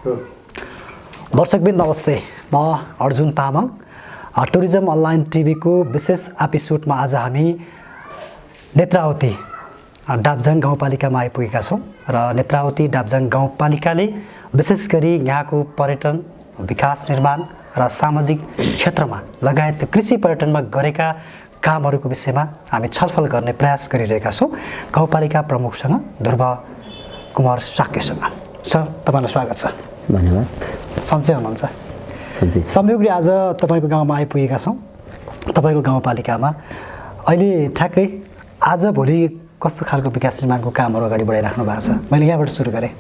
दर्शकबिन नमस्ते, म अर्जुन तामाङ। टुरिज्म अनलाइन टिभीको विशेष एपिसोडमा आज हामी नेत्रावती डाबझाङ गाउँपालिकामा आइपुगेका छौँ र नेत्रावती डाबझाङ गाउँपालिकाले विशेष गरी यहाँको पर्यटन विकास निर्माण र सामाजिक क्षेत्रमा लगायत कृषि पर्यटनमा गरेका कामहरूको विषयमा हामी छलफल गर्ने प्रयास गरिरहेका छौँ गाउँपालिका प्रमुखसँग ध्रुव कुमार साक्यसँग। सर, तपाईँलाई स्वागत छ। धन्यवाद। सन्चै हुनुहुन्छ? सन्चै। संयोगले आज तपाईँको गाउँमा आइपुगेका छौँ, तपाईँको गाउँपालिकामा। अहिले ठ्याक्कै आजभोलि कस्तो खालको विकास निर्माणको कामहरू अगाडि बढाइराख्नु भएको छ? मैले यहाँबाट सुरु गरेँ।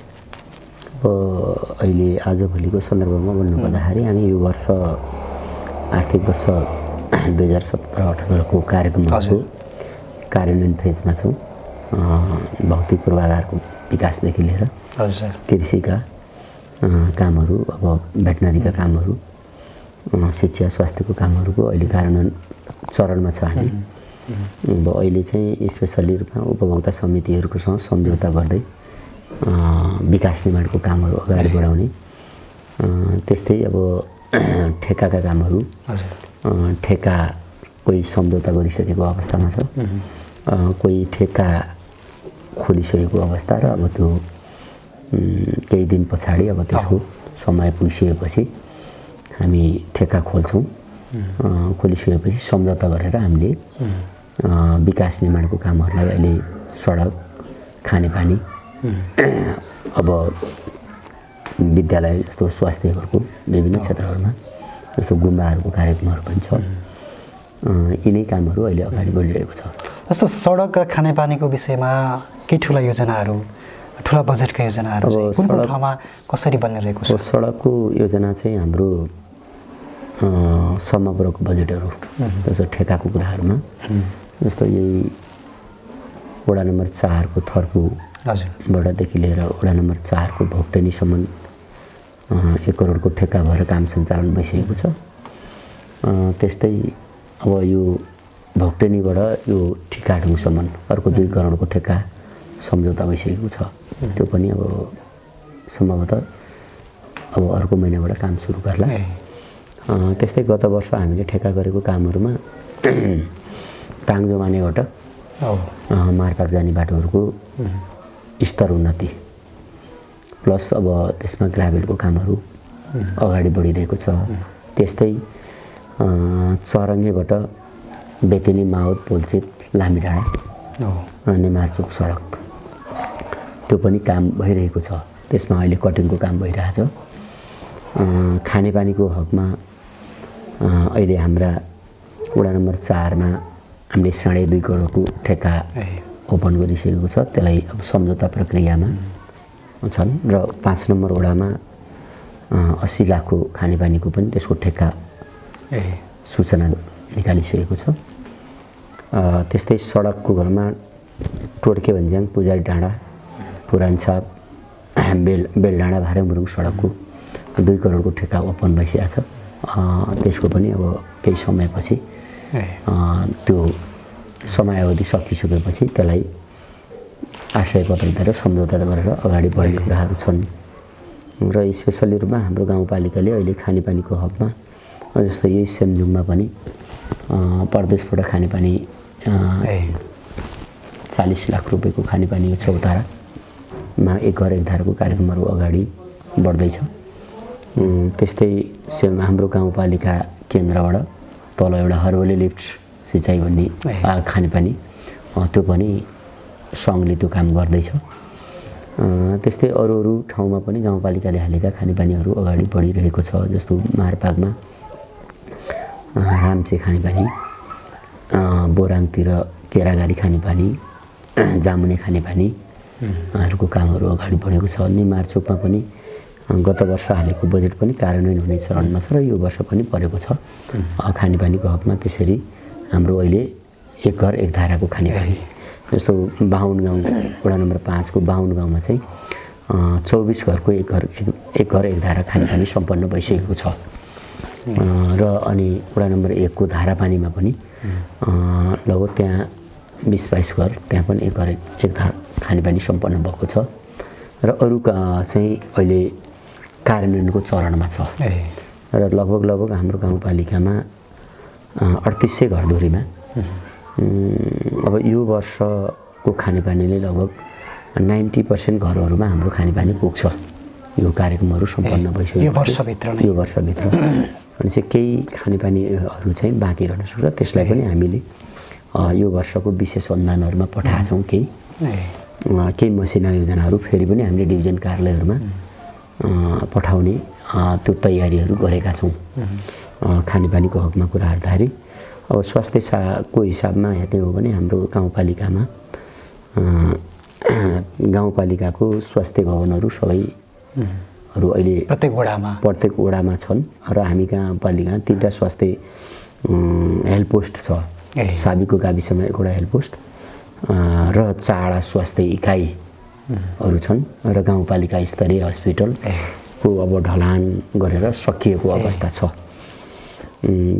अहिले आजभोलिको सन्दर्भमा भन्नुपर्दाखेरि हामी यो वर्ष आर्थिक वर्ष 2017-18 को कार्यक्रमहरूको कार्यान्वयन फेजमा छौँ। भौतिक पूर्वाधारको विकासदेखि लिएर कृषिका कामहरू, अब भेटनरीका कामहरू, शिक्षा स्वास्थ्यको कामहरूको अहिले कार्यान्वयन चरणमा छ हामी। अब अहिले चाहिँ स्पेसल्ली रूपमा उपभोक्ता समितिहरूकोसँग सम्झौता गर्दै विकास निर्माणको कामहरू अगाडि बढाउने, त्यस्तै अब ठेकाका कामहरू, ठेका कोही सम्झौता गरिसकेको अवस्थामा छ, कोही ठेका खोलिसकेको अवस्था र अब त्यो केही दिन पछाडि अब त्यसको समय पुगिसकेपछि हामी ठेक्का खोल्छौँ। खोलिसकेपछि सम्झौता गरेर हामीले विकास निर्माणको कामहरूलाई अहिले सडक, खानेपानी, अब विद्यालय जस्तो स्वास्थ्यहरूको विभिन्न क्षेत्रहरूमा जस्तो गुम्बाहरूको कार्यक्रमहरू पनि छ। यिनै कामहरू अहिले अगाडि बढिरहेको छ। जस्तो सडक र खानेपानीको विषयमा केही ठुला योजनाहरू, ठुला बजेटका योजनाहरू कुन कुन ठाउँमा कसरी बनिरहेको छ? सडकको योजना चाहिँ हाम्रो समग्रको बजेटहरू जस्तो ठेकाको कुराहरूमा, जस्तो यही वडा नम्बर 4 को थर्पुबाटदेखि लिएर वडा नम्बर 4 को भोक्टेनीसम्म 1 करोडको ठेक्का भएर काम सञ्चालन भइसकेको छ। त्यस्तै अब यो भोक्टेनीबाट यो टिकाढुङसम्म अर्को 2 करोडको ठेक्का सम्झौता भइसकेको छ। त्यो पनि अब सम्भवतः अब अर्को महिनाबाट काम सुरु गर्ला। त्यस्तै गत वर्ष हामीले ठेक्का गरेको कामहरूमा ताङजो मानेबाट मारपाक जाने बाटोहरूको स्तर उन्नति, प्लस अब त्यसमा ग्राभेलको कामहरू अगाडि बढिरहेको छ। त्यस्तै चरङ्गेबाट बेतेनी, माओद, पोल्चेत, लामीडाँडा, नेमारचोक सडक, त्यो पनि काम भइरहेको छ। त्यसमा अहिले कटिङको काम भइरहेछ। खानेपानीको हकमा अहिले हाम्रा वडा नम्बर 4 मा हामीले 2.5 करोडको ठेक्का ओपन गरिसकेको छ। त्यसलाई अब सम्झौता प्रक्रियामा छन् र 5 नम्बर वडामा 80 लाखको खानेपानीको पनि त्यसको ठेक्का सूचना निकालिसकेको छ। त्यस्तै सडकको घरमा टोड्के भन्ज्याङ, पुजारी डाँडा, पुरानछाप, बेलडाँडा, भारेमुरुङ सडकको 2 करोडको ठेक्का ओपन भइसकेको छ। त्यसको पनि अब केही समयपछि त्यो समयावधि सकिसकेपछि त्यसलाई आश्रयपत्र दिएर सम्झौता गरेर अगाडि बढ्ने कुराहरू छन्। र स्पेसल्ली रूपमा हाम्रो गाउँपालिकाले अहिले खानेपानीको हकमा जस्तो यही सेमजुङमा पनि परदेशबाट खानेपानी 40 लाख रुपियाँको खानेपानी चौतारामा 1 घर 1 धारको कार्यक्रमहरू अगाडि बढ्दैछ। त्यस्तै हाम्रो गाउँपालिका केन्द्रबाट तल एउटा हर्बली लिफ्ट सिँचाइ भन्ने खानेपानी, त्यो पनि सङ्घले त्यो काम गर्दैछ। त्यस्तै अरू ठाउँमा पनि गाउँपालिकाले हालेका खानेपानीहरू अगाडि बढिरहेको छ। जस्तो मारपाकमा रामचे खानेपानी, बोराङतिर केरागारी खानेपानी, जामुने खानेपानीहरूको कामहरू अगाडि बढेको छ। निमारचोकमा पनि गत वर्ष हालेको बजेट पनि कार्यान्वयन हुने चरणमा छ र यो वर्ष पनि परेको छ खानेपानीको हकमा। त्यसरी हाम्रो अहिले 1 घर 1 धाराको खानेपानी, जस्तो बाहुन गाउँ वडा नम्बर 5 को बाहुन गाउँमा चाहिँ 24 घरको 1 घर 1 धारा खानेपानी सम्पन्न भइसकेको छ। र अनि वडा नम्बर 1 को धारापानीमा पनि लगभग त्यहाँ 20-22 घर, त्यहाँ पनि 1 घर 1 धारा खानेपानी सम्पन्न भएको छ। र अरू चाहिँ अहिले कार्यान्वयनको चरणमा छ र लगभग हाम्रो गाउँपालिकामा 3800 घरधुरीमा अब यो वर्षको खानेपानीले लगभग 90% घरहरूमा हाम्रो खानेपानी पुग्छ। यो कार्यक्रमहरू सम्पन्न भइसक्यो यो वर्षभित्र अनि चाहिँ केही खानेपानीहरू चाहिँ बाँकी रहन सक्छ। त्यसलाई पनि हामीले यो वर्षको विशेष अनुदानहरूमा पठाएका छौँ। केही मसिना योजनाहरू फेरि पनि हामीले डिभिजन कार्यालयहरूमा पठाउने त्यो तयारीहरू गरेका छौँ। खानेपानीको हकमा कुरा गर्दाखेरि अब स्वास्थ्यको हिसाबमा हेर्ने हो भने हाम्रो गाउँपालिकाको स्वास्थ्य भवनहरू सबैहरू अहिले प्रत्येक वडामा छन् र हामी गाउँपालिका 3टा स्वास्थ्य हेल्थ पोस्ट छ। साबिको गाविसमा एउटा हेल्थ पोस्ट र 4 स्वास्थ्य इकाइहरू छन् र गाउँपालिका स्तरीय हस्पिटलको अब ढलान गरेर सकिएको अवस्था छ।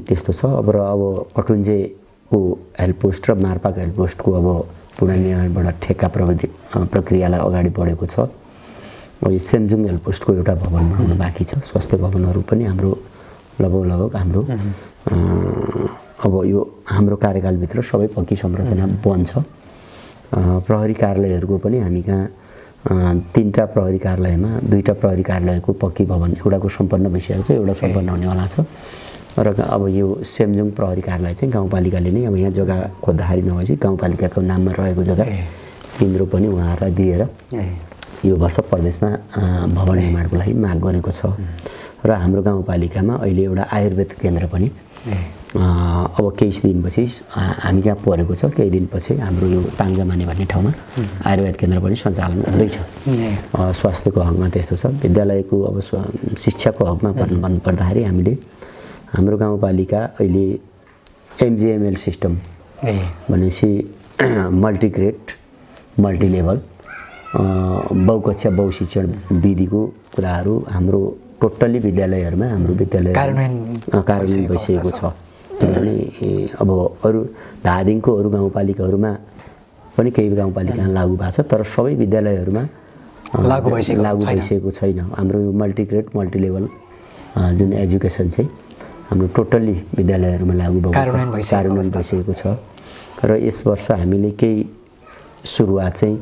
त्यस्तो छ। अब कटुन्जेको हेल्थ पोस्ट र मार्पाक हेल्थ पोस्टको अब पुनर्निर्माणबाट ठेक्का प्रक्रियालाई अगाडि बढेको छ। यो सेमजुङ हेल्थ पोस्टको एउटा भवन बनाउनु बाँकी छ। स्वास्थ्य भवनहरू पनि हाम्रो लगभग हाम्रो अब यो हाम्रो कार्यकालभित्र सबै पक्की संरचना बन्छ। प्रहरी कार्यालयहरूको पनि हामी कहाँ 3टा प्रहरी कार्यालयमा 2टा प्रहरी कार्यालयको पक्की भवन एउटाको सम्पन्न भइसकेको छ, एउटा सम्पन्न हुनेवाला छ। र अब यो सेमजुङ प्रहरी कार्यालय चाहिँ गाउँपालिकाले नै अब यहाँ जग्गा खोज्दाखेरि नभएपछि गाउँपालिकाको नाममा रहेको जग्गा केन्द्र पनि उहाँहरूलाई दिएर यो वर्ष प्रदेशमा भवन निर्माणको लागि माग गरेको छ। र हाम्रो गाउँपालिकामा अहिले एउटा आयुर्वेद केन्द्र पनि अब केही दिनपछि हामी कहाँ परेको छ। केही दिनपछि हाम्रो यो ताङ्जामाने भन्ने ठाउँमा आयुर्वेद केन्द्र पनि सञ्चालन हुँदैछ। स्वास्थ्यको हकमा त्यस्तो छ। विद्यालयको अब शिक्षाको हकमा भन्नुपर्दाखेरि हामीले हाम्रो गाउँपालिका अहिले MGML सिस्टम भनेपछि मल्टिग्रेड मल्टिलेभल बहुकक्षा बहुशिक्षण विधिको कुराहरू हाम्रो टोटल्ली विद्यालयहरूमा हाम्रो विद्यालय कार्यान्वयन भइसकेको छ। किनभने अब अरू धादिङको अरू गाउँपालिकाहरूमा पनि केही गाउँपालिकामा लागू भएको छ, तर सबै विद्यालयहरूमा लागू भइसकेको छैन। हाम्रो यो मल्टिग्रेड मल्टिलेभल जुन एजुकेसन चाहिँ हाम्रो टोटल्ली विद्यालयहरूमा लागू भएको छ, कार्यान्वयन भइसकेको छ। र यस वर्ष हामीले केही सुरुवात चाहिँ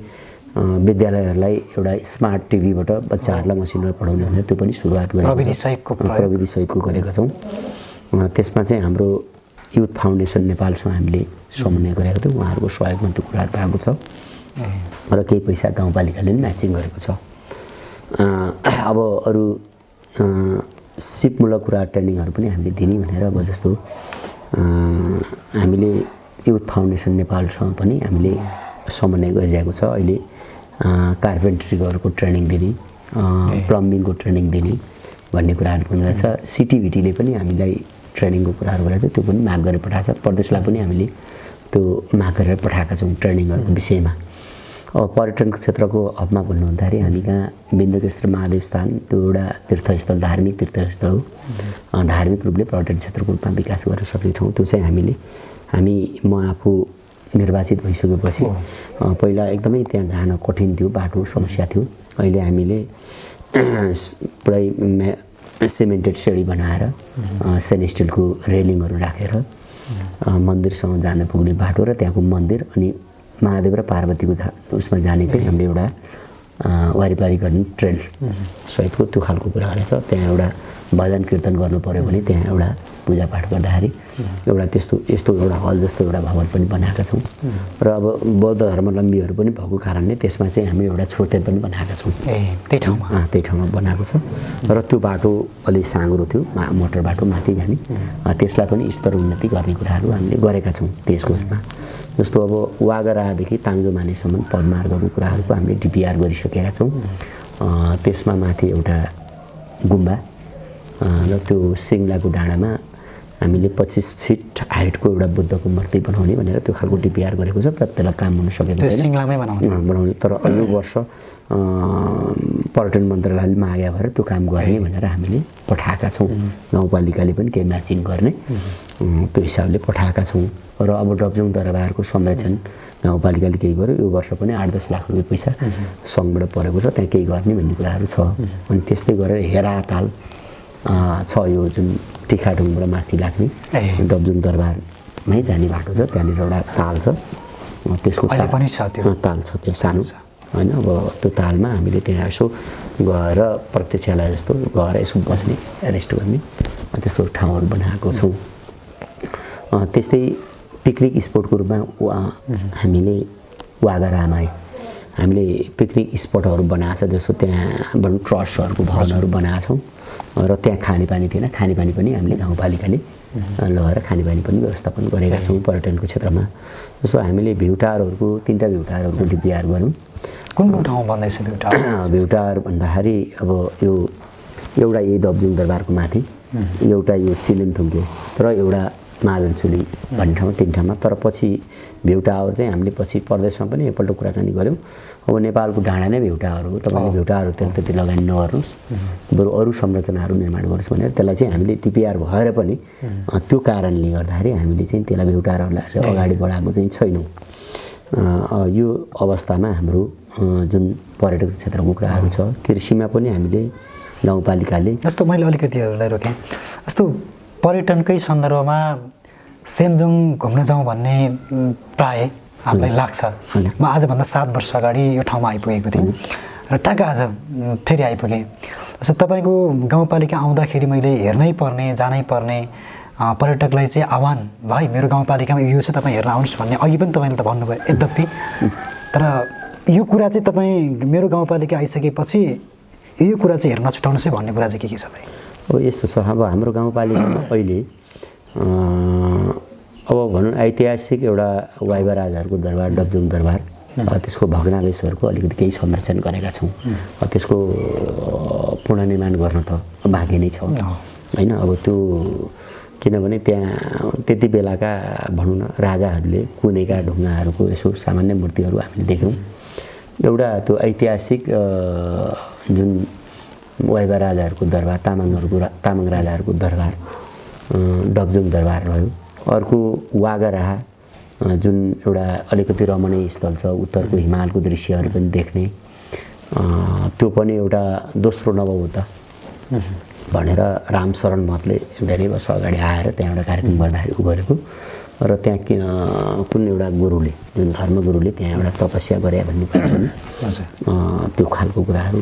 विद्यालयहरूलाई एउटा स्मार्ट टिभीबाट बच्चाहरूलाई मसिनो पढाउने भनेर त्यो पनि सुरुवात प्रविधिसहितको गरेका छौँ। त्यसमा चाहिँ हाम्रो युथ फाउन्डेसन नेपालसँग हामीले समन्वय गरेका थियौँ। उहाँहरूको सहयोगमा त्यो कुराहरू भएको छ र केही पैसा गाउँपालिकाले पनि म्याचिङ गरेको छ। अब अरू सिपमूलक कुरा ट्रेनिङहरू पनि हामीले दिने भनेर अब जस्तो हामीले युथ फाउन्डेसन नेपालसँग पनि हामीले समन्वय गरिरहेको छ। अहिले कार्पेन्ट्रीहरूको ट्रेनिङ दिने, प्लम्बिङको ट्रेनिङ दिने भन्ने कुराहरू पनि रहेछ। सिटिभिटीले पनि हामीलाई ट्रेनिङको कुराहरू गरेको थियो, त्यो पनि माग गरेर पठाएको छ। प्रदेशलाई पनि हामीले त्यो माग गरेर पठाएका छौँ ट्रेनिङहरूको विषयमा। अब पर्यटनको क्षेत्रको हबमा भन्नु भन्दाखेरि हामी कहाँ बिन्दुकेश्वर महादेव स्थान त्यो एउटा तीर्थस्थल, धार्मिक तीर्थस्थल हो। धार्मिक रूपले पर्यटन क्षेत्रको रूपमा विकास गर्न सक्ने ठाउँ त्यो चाहिँ म आफू निर्वाचित भइसकेपछि पहिला एकदमै त्यहाँ जान कठिन थियो, बाटो समस्या थियो। अहिले हामीले पुरै सिमेन्टेड सिँढी बनाएर स्टेनलेस स्टिलको रेलिङहरू राखेर मन्दिरसँग जान पुग्ने बाटो र त्यहाँको मन्दिर अनि महादेव र पार्वतीको उसमा जाने चाहिँ हामीले एउटा वारिपारी गर्ने ट्रेल सहितको त्यो खालको कुरा गरेछ। त्यहाँ एउटा भजन कीर्तन गर्नु पऱ्यो भने त्यहाँ एउटा पूजापाठ गर्दाखेरि एउटा यस्तो एउटा हल जस्तो एउटा भवन पनि बनाएका छौँ। र अब बौद्ध धर्मावलम्बीहरू पनि भएको कारणले त्यसमा चाहिँ हामी एउटा छोटे पनि बनाएका छौँ। त्यही ठाउँमा बनाएको छ। र त्यो बाटो अलिक साँग्रो थियो, मोटर बाटो माथि जाने, त्यसलाई पनि स्तर उन्नति गर्ने कुराहरू हामीले गरेका छौँ। त्यसको उसमा जस्तो अब वागरादेखि ताङ्जोमानेसम्म पदमार्गको कुराहरूको हामीले DPR गरिसकेका छौँ। त्यसमा माथि एउटा गुम्बा र त्यो सिङ्लाको डाँडामा हामीले 25 फिट हाइटको एउटा बुद्धको मूर्ति बनाउने भनेर त्यो खालको DPR गरेको छ। तर त्यसलाई काम हुन सकेको छैन बनाउने। तर यो वर्ष पर्यटन मन्त्रालयले मागे भएर त्यो काम गर्ने भनेर हामीले पठाएका छौँ। गाउँपालिकाले पनि केही म्याचिङ गर्ने त्यो हिसाबले पठाएका छौँ। र अब डबजुङ दरबारको संरक्षण गाउँपालिकाले केही गर्यो यो वर्ष पनि 8-10 लाख रुपियाँ पैसा सङ्घबाट परेको छ त्यहाँ केही गर्ने भन्ने कुराहरू छ अनि त्यस्तै गरेर हेरा ताल छ यो जुन टिकाढुङबाट माथि लाग्ने डबजुङ दरबारमै जाने बाटो छ त्यहाँनिर एउटा ताल छ त्यसको ताल छ त्यहाँ सानो होइन अब त्यो तालमा हामीले त्यहाँ यसो गएर प्रत्यक्षालय जस्तो गएर यसो बस्ने रेस्ट गर्ने त्यस्तो ठाउँहरू बनाएको छौँ त्यस्तै पिकनिक स्पटको रूपमा हामीले वागरामाई हामीले पिकनिक स्पटहरू बनाएको छ जस्तो त्यहाँ भनौँ ट्रस्टहरूको भवनहरू बनाएको छौँ र त्यहाँ खानेपानी थिएन खानेपानी पनि हामीले गाउँपालिकाले लगेर खानेपानी पनि व्यवस्थापन गरेका छौँ पर्यटनको क्षेत्रमा जस्तो हामीले भ्युटारहरूको 3टा भ्युटारहरूको डिपिआर गऱ्यौँ कुन ठाउँ भन्दैछ भ्युटार भन्दाखेरि अब यो एउटा यही दबजुङ दरबारको माथि एउटा यो चिलिमथुङ्गे तर एउटा महावीरचुली भन्ने ठाउँमा 3 ठाउँमा तर पछि भ्युटावर चाहिँ हामीले पछि प्रदेशमा पनि एकपल्ट कुराकानी गऱ्यौँ अब नेपालको डाँडा नै भ्युटाहरू हो तपाईँले भ्युटाहरू त्यति लगानी नगर्नुहोस् बरु अरू संरचनाहरू निर्माण गर्नुहोस् भनेर त्यसलाई चाहिँ हामीले टिपिआर भएर पनि त्यो कारणले गर्दाखेरि हामीले चाहिँ त्यसलाई भ्युटारहरूलाई अगाडि बढाएको चाहिँ छैनौँ यो अवस्थामा हाम्रो जुन पर्यटक क्षेत्रको कुराहरू छ कृषिमा पनि हामीले गाउँपालिकाले जस्तो मैले अलिकतिहरूलाई रोकेँ जस्तो पर्यटनकै सन्दर्भमा सेमजुङ घुम्न जाउँ भन्ने प्राय हामीलाई लाग्छ म आजभन्दा 7 वर्ष अगाडि यो ठाउँमा आइपुगेको थिएँ र ट्याक्क आज फेरि आइपुगेँ जस्तो तपाईँको गाउँपालिका आउँदाखेरि मैले हेर्नै पर्ने जानै पर्ने पर्यटकलाई चाहिँ आह्वान भाइ मेरो गाउँपालिकामा यो छ तपाईँ हेर्न आउनुहोस् भन्ने अघि पनि तपाईँले त भन्नुभयो यद्यपि तर यो कुरा चाहिँ तपाईँ मेरो गाउँपालिका आइसकेपछि यो कुरा चाहिँ हेर्न छुटाउनुहोस् है भन्ने कुरा चाहिँ के छ त अब यस्तो छ अब हाम्रो गाउँपालिकामा अहिले अब भनौँ ऐतिहासिक एउटा वाइबा राजाहरूको दरबार डबजुङ दरबार त्यसको भग्नावशेषहरूको अलिकति केही संरक्षण गरेका छौँ त्यसको पुनर्निर्माण गर्न त बाँकी नै छ होइन अब त्यो किनभने त्यहाँ त्यति बेलाका भनौँ न राजाहरूले कुदेका ढुङ्गाहरूको यसो सामान्य मूर्तिहरू हामीले देख्यौँ एउटा त्यो ऐतिहासिक जुन वाइबा राजाहरूको दरबार तामाङ राजाहरूको दरबार डबजुङ दरबार रह्यो अर्को वागराहा जुन एउटा अलिकति रमणीय स्थल छ उत्तरको हिमालको दृश्यहरू पनि देख्ने त्यो पनि एउटा दोस्रो नवौता भनेर रामशरण महतले धेरै वर्ष अगाडि आएर त्यहाँ एउटा कार्यक्रम गर्दाखेरि गरेको र त्यहाँ कुन एउटा गुरुले जुन धर्मगुरुले त्यहाँ एउटा तपस्या गरे भन्ने कुरा पनि त्यो खालको कुराहरू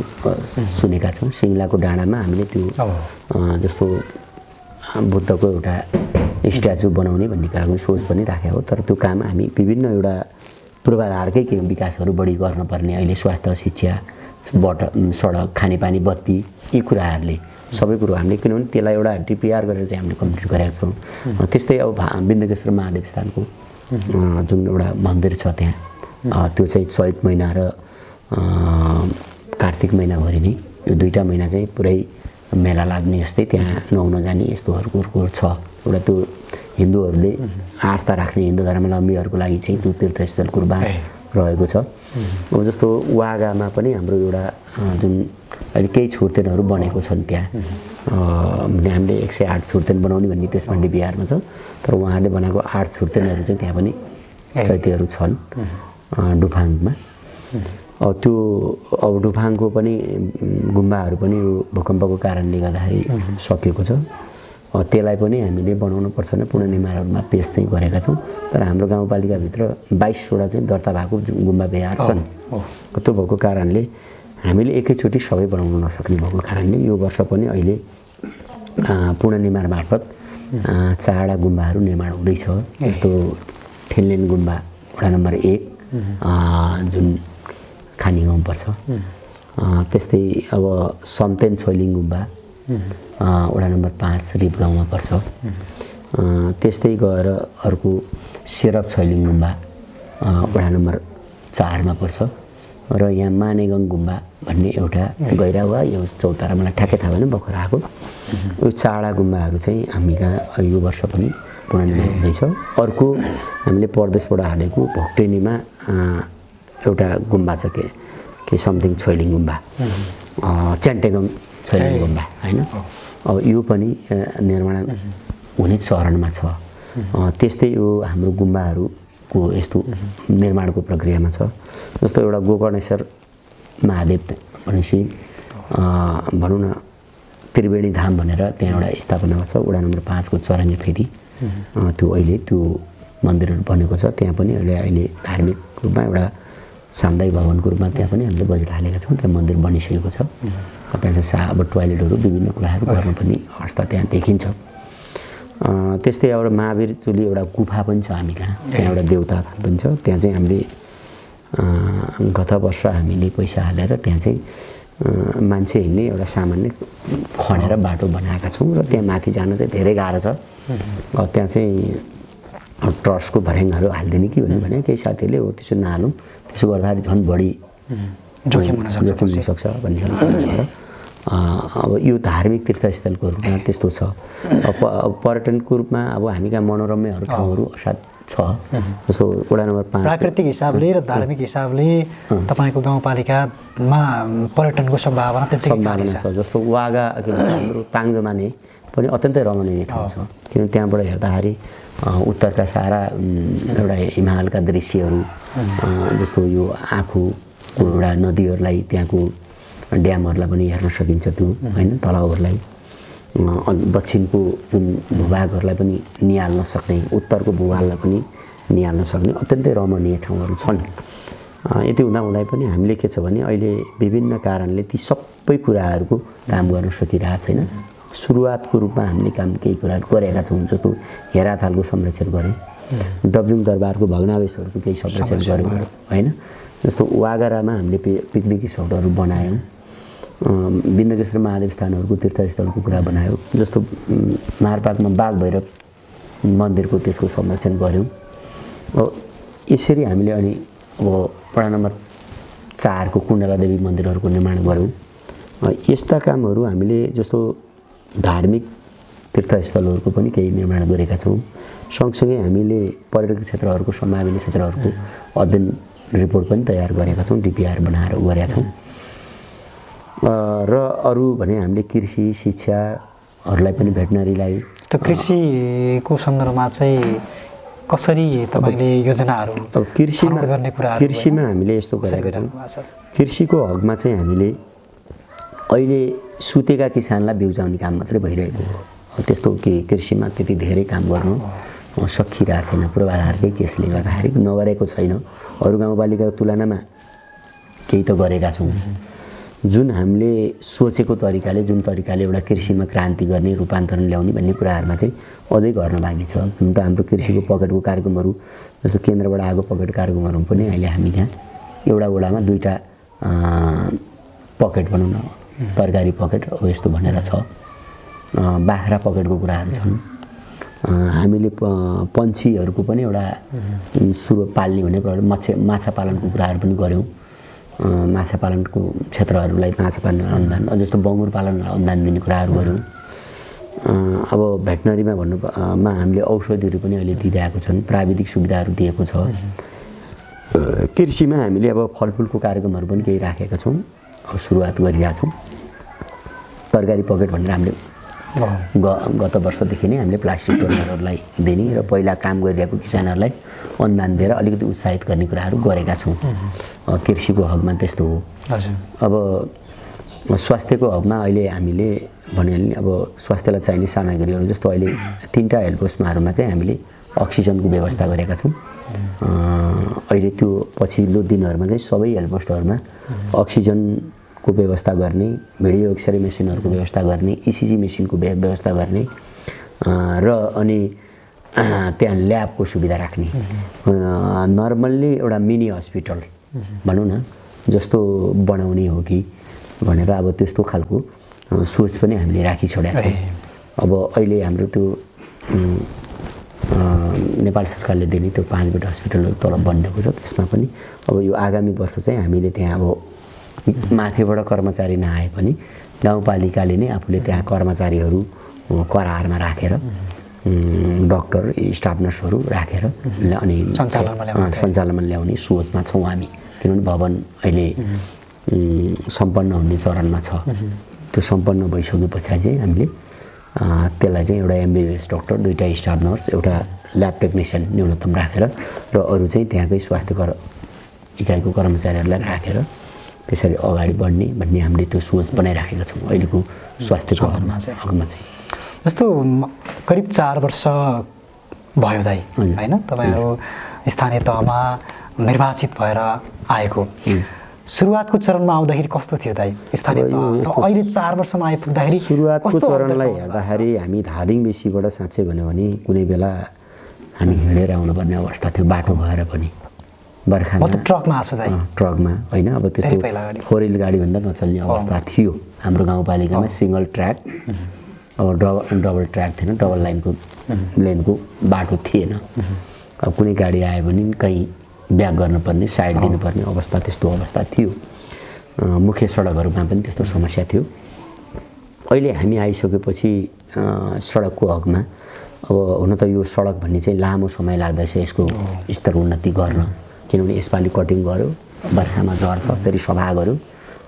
सुनेका छौँ सिङ्लाको डाँडामा हामीले त्यो जस्तो बुद्धको एउटा स्ट्याचु बनाउने भन्ने कुराको सोच पनि राखेको हो तर त्यो काम हामी विभिन्न एउटा पूर्वाधारकै के विकासहरू बढी गर्नुपर्ने अहिले स्वास्थ्य शिक्षा सडक खानेपानी बत्ती यी कुराहरूले सबै कुरो हामीले किनभने त्यसलाई एउटा डिपिआर गरेर चाहिँ हामीले कम्प्लिट गरेका छौँ त्यस्तै अब बिन्दुकेश्वर महादेव स्थानको जुन एउटा मन्दिर छ त्यहाँ त्यो चाहिँ चैत महिना र कार्तिक महिनाभरि नै यो 2टा महिना चाहिँ पुरै मेला लाग्ने जस्तै त्यहाँ नुहाउन जाने यस्तोहरूको छ एउटा त्यो हिन्दूहरूले आस्था राख्ने हिन्दू धर्मावलम्बीहरूको लागि चाहिँ त्यो तीर्थस्थलको रूपमा रहेको छ अब जस्तो वागामा पनि हाम्रो एउटा जुन अहिले केही छुर्तेनहरू बनेको छन् त्यहाँ हामीले 108 छुर्तेन बनाउने भन्ने त्यसमा डिपिआरमा छ तर उहाँहरूले बनाएको 8 छुर्तेनहरू चाहिँ त्यहाँ पनि चैतीहरू छन् डुफाङमा त्यो अब डुफाङको पनि गुम्बाहरू पनि यो भूकम्पको कारणले गर्दाखेरि सकिएको छ त्यसलाई पनि हामीले बनाउनु पर्छ भने पुनर्निर्माणहरूमा पेश चाहिँ गरेका छौँ तर हाम्रो गाउँपालिकाभित्र 22वटा चाहिँ दर्ता भएको गुम्बा बिहार छन् त्यो भएको कारणले हामीले एकैचोटि सबै बनाउन नसक्ने भएको कारणले यो वर्ष पनि अहिले पुनर्निर्माण मार्फत 4वटा गुम्बाहरू निर्माण हुँदैछ जस्तो ठेनलेन गुम्बा वडा नम्बर 1 जुन खानी गाउँ पर्छ त्यस्तै अब सम्तेन छोइलिङ गुम्बा वडा नम्बर 5 रिप गाउँमा पर्छ त्यस्तै गएर अर्को सेरप छैलिङ गुम्बा वडा नम्बर 4 मा पर्छ र यहाँ मानेगङ गुम्बा भन्ने एउटा गैरा वा यो चौतारा मलाई ठ्याक्कै थाहा भएन भर्खर आएको यो 4वटा गुम्बाहरू चाहिँ हामी कहाँ यो वर्ष पनि पुनर्निर्माण हुँदैछ अर्को हामीले परदेशबाट हालेको भोक्टेनीमा एउटा गुम्बा छ के समथिङ छैलिङ गुम्बा च्यान्टेगङ छैलिङ गुम्बा हैन अब यो पनि निर्माण हुने चरणमा छ त्यस्तै यो हाम्रो गुम्बाहरू को यस्तो निर्माणको प्रक्रियामा छ। जस्तो एउटा गोकर्णेश्वर महादेव भनेपछि भनौँ न त्रिवेणी धाम भनेर त्यहाँ एउटा स्थापना छ, वडा नम्बर 5 को चरङ्गे फेदी। त्यो अहिले त्यो मन्दिरहरू बनेको छ। त्यहाँ पनि अहिले धार्मिक रूपमा एउटा सामुदायिक भवनको रूपमा त्यहाँ पनि हामीले बजेट हालेका छौँ। त्यहाँ मन्दिर बनिसकेको छ। त्यहाँ चाहिँ अब टोयलेटहरू विभिन्न कुराहरू गर्न पनि अवस्था त्यहाँ देखिन्छ। त्यस्तै एउटा महावीर चुली एउटा गुफा पनि छ हामी कहाँ, त्यहाँ एउटा देवता थान पनि छ। त्यहाँ चाहिँ हामीले गत वर्ष हामीले पैसा हालेर त्यहाँ चाहिँ मान्छे हिँड्ने एउटा सामान्य खनेर बाटो बनाएका छौँ र त्यहाँ माथि जान चाहिँ धेरै गाह्रो छ। त्यहाँ चाहिँ ट्रसको भर्याङहरू हालिदिने कि भने केही साथीहरूले हो त्यसो नहालौँ, त्यसो गर्दाखेरि झन् बढी जोखिम हुनसक्छ भन्ने खालको। अब यो धार्मिक तीर्थस्थलको रूपमा त्यस्तो छ। पर्यटनको रूपमा अब हामी कहाँ मनोरम्यहरू ठाउँहरू असाध्य छ। जस्तो वडा नम्बर 5 प्राकृतिक हिसाबले र धार्मिक हिसाबले तपाईँको गाउँपालिकामा पर्यटनको सम्भावना छ। जस्तो वागा हाम्रो ताङजमाने पनि अत्यन्तै रमणीय ठाउँ छ। किनभने त्यहाँबाट हेर्दाखेरि उत्तरका सारा एउटा हिमालका दृश्यहरू, जस्तो यो आँखुको एउटा नदीहरूलाई, त्यहाँको ड्यामहरूलाई पनि हेर्न सकिन्छ त्यो होइन, तलाउहरूलाई। दक्षिणको जुन भूभागहरूलाई पनि निहाल्न सक्ने, उत्तरको भूभागलाई पनि निहाल्न सक्ने अत्यन्तै रमणीय ठाउँहरू छन्। यति हुँदाहुँदै पनि हामीले के छ भने अहिले विभिन्न कारणले ती सबै कुराहरूको काम गर्न सकिरहेको छैन। सुरुवातको रूपमा हामीले केही कुराहरू गरेका छौँ। जस्तो हेराथालको संरक्षण गऱ्यौँ, डबजुङ दरबारको भग्नावशेषहरूको केही संरक्षण गऱ्यौँ होइन। जस्तो वागरामा हामीले पिकनिक स्पटहरू बनायौँ, विन्ध्यकेश्वर महादेव स्थानहरूको तीर्थस्थलको कुरा बनायौँ। जस्तो मारपाकमा बाघ भैरव मन्दिरको त्यसको संरक्षण गऱ्यौँ। यसरी हामीले अनि अब वडा नम्बर 4 को कुण्डला देवी मन्दिरहरूको निर्माण गऱ्यौँ। यस्ता कामहरू हामीले जस्तो धार्मिक तीर्थस्थलहरूको पनि केही निर्माण गरेका छौँ। सँगसँगै हामीले पर्यटक क्षेत्रहरूको सम्भावनीय क्षेत्रहरूको अध्ययन रिपोर्ट पनि तयार गरेका छौँ, डिपिआर बनाएर गरेका छौँ। र अरू भने हामीले कृषि शिक्षाहरूलाई पनि भेटनरीलाई त कृषिको सन्दर्भमा चाहिँ कसरी तपाईँले योजनाहरू अब गर्ने कुराहरू कृषिमा हामीले यस्तो गरेका छौँ। कृषिको हकमा चाहिँ हामीले अहिले सुतेका किसानलाई बिउजाउने काम मात्रै भइरहेको हो। त्यस्तो के कृषिमा त्यति धेरै काम गर्नु सकिरहेको छैन पूर्वाधारकै केसले गर्दाखेरि, नगरेको छैन। अरू गाउँपालिकाको तुलनामा केही त गरेका छौँ। जुन हामीले सोचेको तरिकाले, जुन तरिकाले एउटा कृषिमा क्रान्ति गर्ने, रूपान्तरण ल्याउने भन्ने कुराहरूमा चाहिँ अझै गर्न बाँकी छ। जुन त हाम्रो कृषिको पकेटको कार्यक्रमहरू, जस्तो केन्द्रबाट आएको पकेट कार्यक्रमहरू पनि अहिले हामी यहाँ एउटा वडामा 2टा पकेट भनौँ न, तरकारी पकेट हो यस्तो भनेर छ। बाख्रा पकेटको कुराहरू छन्। हामीले पन्छीहरूको पनि एउटा सुरु पाल्ने भन्ने माछा पालनको कुराहरू पनि गऱ्यौँ। माछा पालनको क्षेत्रहरूलाई माछा पाल्ने अनुदान, जस्तो बङ्गुर पालनलाई अनुदान दिने कुराहरू गऱ्यौँ। अब भेटनरीमा भन्नुमा हामीले औषधिहरू पनि अहिले दिइरहेको छन्, प्राविधिक सुविधाहरू दिएको छ। कृषिमा हामीले अब फलफुलको कार्यक्रमहरू पनि केही राखेका छौँ, अब सुरुवात गरिरहेका छौँ। तरकारी पकेट भनेर हामीले गत वर्षदेखि नै हामीले प्लास्टिक टोलरहरूलाई दिने र पहिला काम गरिरहेको किसानहरूलाई अनुदान दिएर अलिकति उत्साहित गर्ने कुराहरू गरेका छौँ। कृषिको हकमा त्यस्तो हो। अब स्वास्थ्यको हकमा अहिले हामीले भनिहाल्ने अब स्वास्थ्यलाई चाहिने सामग्रीहरू, जस्तो अहिले 3टा हेल्थ पोस्टमाहरूमा चाहिँ हामीले अक्सिजनको व्यवस्था गरेका छौँ। अहिले त्यो पछिल्लो दिनहरूमा चाहिँ सबै हेल्थ पोस्टहरूमा अक्सिजनको व्यवस्था गर्ने, भिडियो एक्सरे मेसिनहरूको व्यवस्था गर्ने, इसिजी मेसिनको व्यवस्था गर्ने र अनि त्यहाँ ल्याबको सुविधा राख्ने, नर्मल्ली एउटा मिनी हस्पिटल भनौँ न जस्तो बनाउने हो कि भनेर अब त्यस्तो खालको सोच पनि हामीले राखिछोडेका छौँ। अब अहिले हाम्रो त्यो नेपाल सरकारले दिने त्यो 5 बेड हस्पिटलहरू तल बनिएको छ। त्यसमा पनि अब यो आगामी वर्ष चाहिँ हामीले त्यहाँ अब माथिबाट कर्मचारी नआए पनि गाउँपालिकाले नै आफूले त्यहाँ कर्मचारीहरू करारमा राखेर, डाक्टर स्टाफ नर्सहरू राखेर अनि सञ्चालनमा ल्याउने सोचमा छौँ हामी। किनभने भवन अहिले सम्पन्न हुने चरणमा छ। त्यो सम्पन्न भइसके पछाडि चाहिँ हामीले त्यसलाई चाहिँ एउटा MBBS डाक्टर, 2टा स्टाफ नर्स, एउटा ल्याब टेक्निसियन न्यूनतम राखेर र अरू चाहिँ त्यहाँकै स्वास्थ्य इकाइको कर्मचारीहरूलाई राखेर त्यसरी अगाडि बढ्ने भन्ने हामीले त्यो सोच बनाइराखेका छौँ अहिलेको स्वास्थ्यको हकमा चाहिँ। जस्तो करिब 4 वर्ष भयो दाइ होइन तपाईँहरू स्थानीय तहमा निर्वाचित भएर आएको। सुरुवातको चरणमा आउँदाखेरि कस्तो थियो दाइ स्थानीय तह? अहिले 4 वर्षमा आइपुग्दाखेरि सुरुवातको चरणलाई हेर्दाखेरि हामी धादिङबेसीबाट साँच्चै भन्यो भने कुनै बेला हामी हिँडेर आउनुपर्ने अवस्था थियो, बाटो भएर पनि। बर्खामा ट्रकमा आएको दाइ, ट्रकमा होइन, अब त्यस्तो 4 व्हिल गाडीभन्दा नचल्ने अवस्था थियो हाम्रो गाउँपालिकामा। सिङ्गल ट्र्याक, अब डबल ट्र्याक थिएन, डबल लेनको बाटो थिएन। अब कुनै गाडी आयो भने कहीँ ब्याक गर्नुपर्ने, साइड दिनुपर्ने अवस्था, त्यस्तो अवस्था थियो। मुख्य सडकहरूमा पनि त्यस्तो समस्या थियो। अहिले हामी आइसकेपछि सडकको हकमा अब हुन त यो सडक भन्ने चाहिँ लामो समय लाग्दैछ यसको स्तर उन्नति गर्न, किनभने यसपालि कटिङ गऱ्यो, बर्खामा झर्छ, फेरि सफा गऱ्यो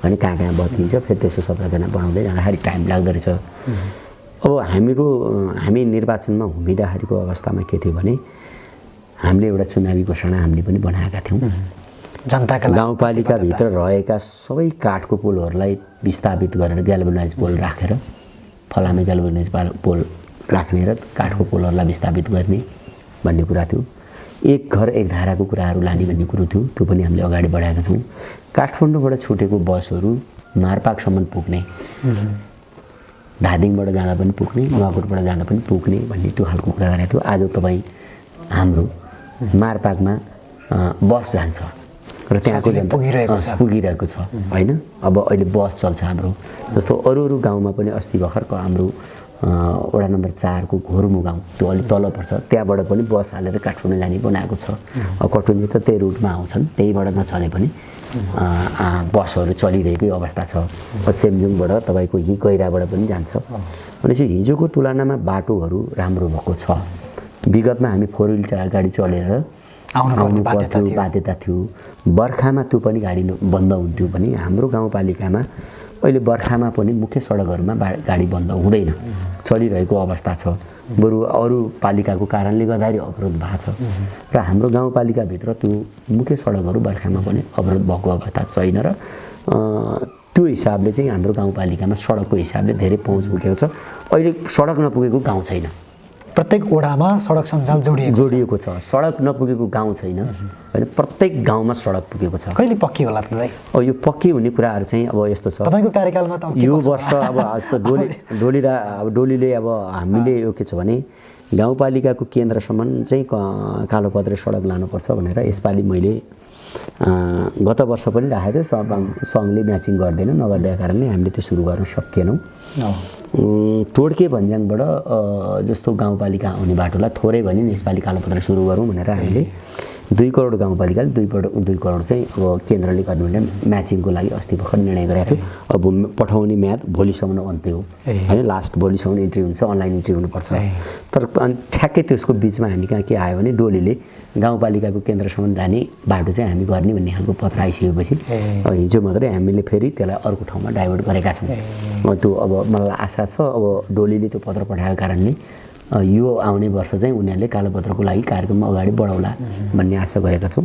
अनि कहाँ बत्किन्छ, फेरि त्यसो 17जना बनाउँदै जाँदाखेरि टाइम लाग्दो रहेछ। अब हामी निर्वाचनमा हुँदाखेरिको अवस्थामा के थियो भने हामीले एउटा चुनावी घोषणा हामीले पनि बनाएका थियौँ। जनताका गाउँपालिकाभित्र रहेका सबै काठको पोलहरूलाई विस्थापित गरेर ग्याल्भनाइज पोल राखेर, फलामे ग्याल्भनाइज पोल राख्ने र काठको पोलहरूलाई विस्थापित गर्ने भन्ने कुरा थियो। एक घर एक धाराको कुराहरू लाने भन्ने कुरो थियो, त्यो पनि हामीले अगाडि बढाएका छौँ। काठमाडौँबाट छुटेको बसहरू मारपाकसम्म पुग्ने, धादिङबाट जाँदा पनि पुग्ने, नुवाकोटबाट जाँदा पनि पुग्ने भन्ने त्यो खालको कुरा गरेको थियो। आज तपाईँ हाम्रो मारपाकमा बस जान्छ र त्यहाँको जनता पुगिरहेको छ होइन। अब अहिले बस चल्छ हाम्रो। जस्तो अरू गाउँमा पनि अस्ति भर्खर हाम्रो वडा नम्बर 4 को घोरमु गाउँ, त्यो अलिक तल पर्छ, त्यहाँबाट पनि बस हालेर काठमाडौँ जाने बनाएको छ। अब कटुङ्गे त त्यही रुटमा आउँछन्, त्यहीबाट नचले पनि बसहरू चलिरहेकै अवस्था छ। सेमजुङबाट तपाईँको गैराबाट पनि जान्छ। भनेपछि हिजोको तुलनामा बाटोहरू राम्रो भएको छ। विगतमा हामी 4 व्हिल गाडी चलेर आउनु पर्थ्यो, बाध्यता थियो। बर्खामा त्यो पनि गाडी बन्द हुन्थ्यो भने हाम्रो गाउँपालिकामा अहिले बर्खामा पनि मुख्य सडकहरूमा गाडी बन्द हुँदैन, चलिरहेको अवस्था छ। बरु अरू पालिकाको कारणले गर्दाखेरि अवरोध भएको छ र हाम्रो गाउँपालिकाभित्र त्यो मुख्य सडकहरू बर्खामा पनि अवरोध भएको अवस्था छैन र त्यो हिसाबले चाहिँ हाम्रो गाउँपालिकामा सडकको हिसाबले धेरै पहुँच पुगेको छ। अहिले सडक नपुगेको गाउँ छैन। प्रत्येक वडामा सडक सञ्जाल जोडिएको छ। सडक नपुगेको गाउँ छैन होइन, प्रत्येक गाउँमा सडक पुगेको छ। कहिले पक्की होला त दाइ? अब यो पक्की हुने कुराहरू चाहिँ अब यस्तो छ, तपाईँको कार्यकालमा त यो वर्ष अब डोलीले अब हामीले यो के छ भने गाउँपालिकाको केन्द्रसम्म चाहिँ कालोपत्रे सडक लानुपर्छ भनेर यसपालि मैले गत वर्ष पनि राखेको थिएँ। सङ्घले म्याचिङ नगरिदिएको कारणले हामीले त्यो सुरु गर्न सकेनौँ। टोड्के भन्ज्याङबाट जस्तो गाउँपालिका आउने बाटोलाई थोरै भने यसपालि कालोपत्र सुरु गरौँ भनेर हामीले 2 करोड गाउँपालिकाले 2 करोड चाहिँ अब केन्द्रले गर्नु भने म्याचिङको लागि अस्ति भर्खर निर्णय गरेको थियो। अब पठाउने म्याद भोलिसम्म अन्त्य हो होइन, लास्ट भोलिसम्म इन्ट्री हुन्छ, अनलाइन इन्ट्री हुनुपर्छ। तर अनि ठ्याक्कै त्यसको बिचमा हामी कहाँ के आयो भने डोलीले गाउँपालिकाको केन्द्रसम्म जाने बाटो चाहिँ हामी गर्ने भन्ने खालको पत्र आइसकेपछि हिजो मात्रै हामीले फेरि त्यसलाई अर्को ठाउँमा डाइभर्ट गरेका छौँ। त्यो अब मलाई आशा छ अब डोलीले त्यो पत्र पठाएको कारणले यो आउने वर्ष चाहिँ उनीहरूले कालोपत्रको लागि कार्यक्रम अगाडि बढाउला भन्ने आशा गरेका छौँ।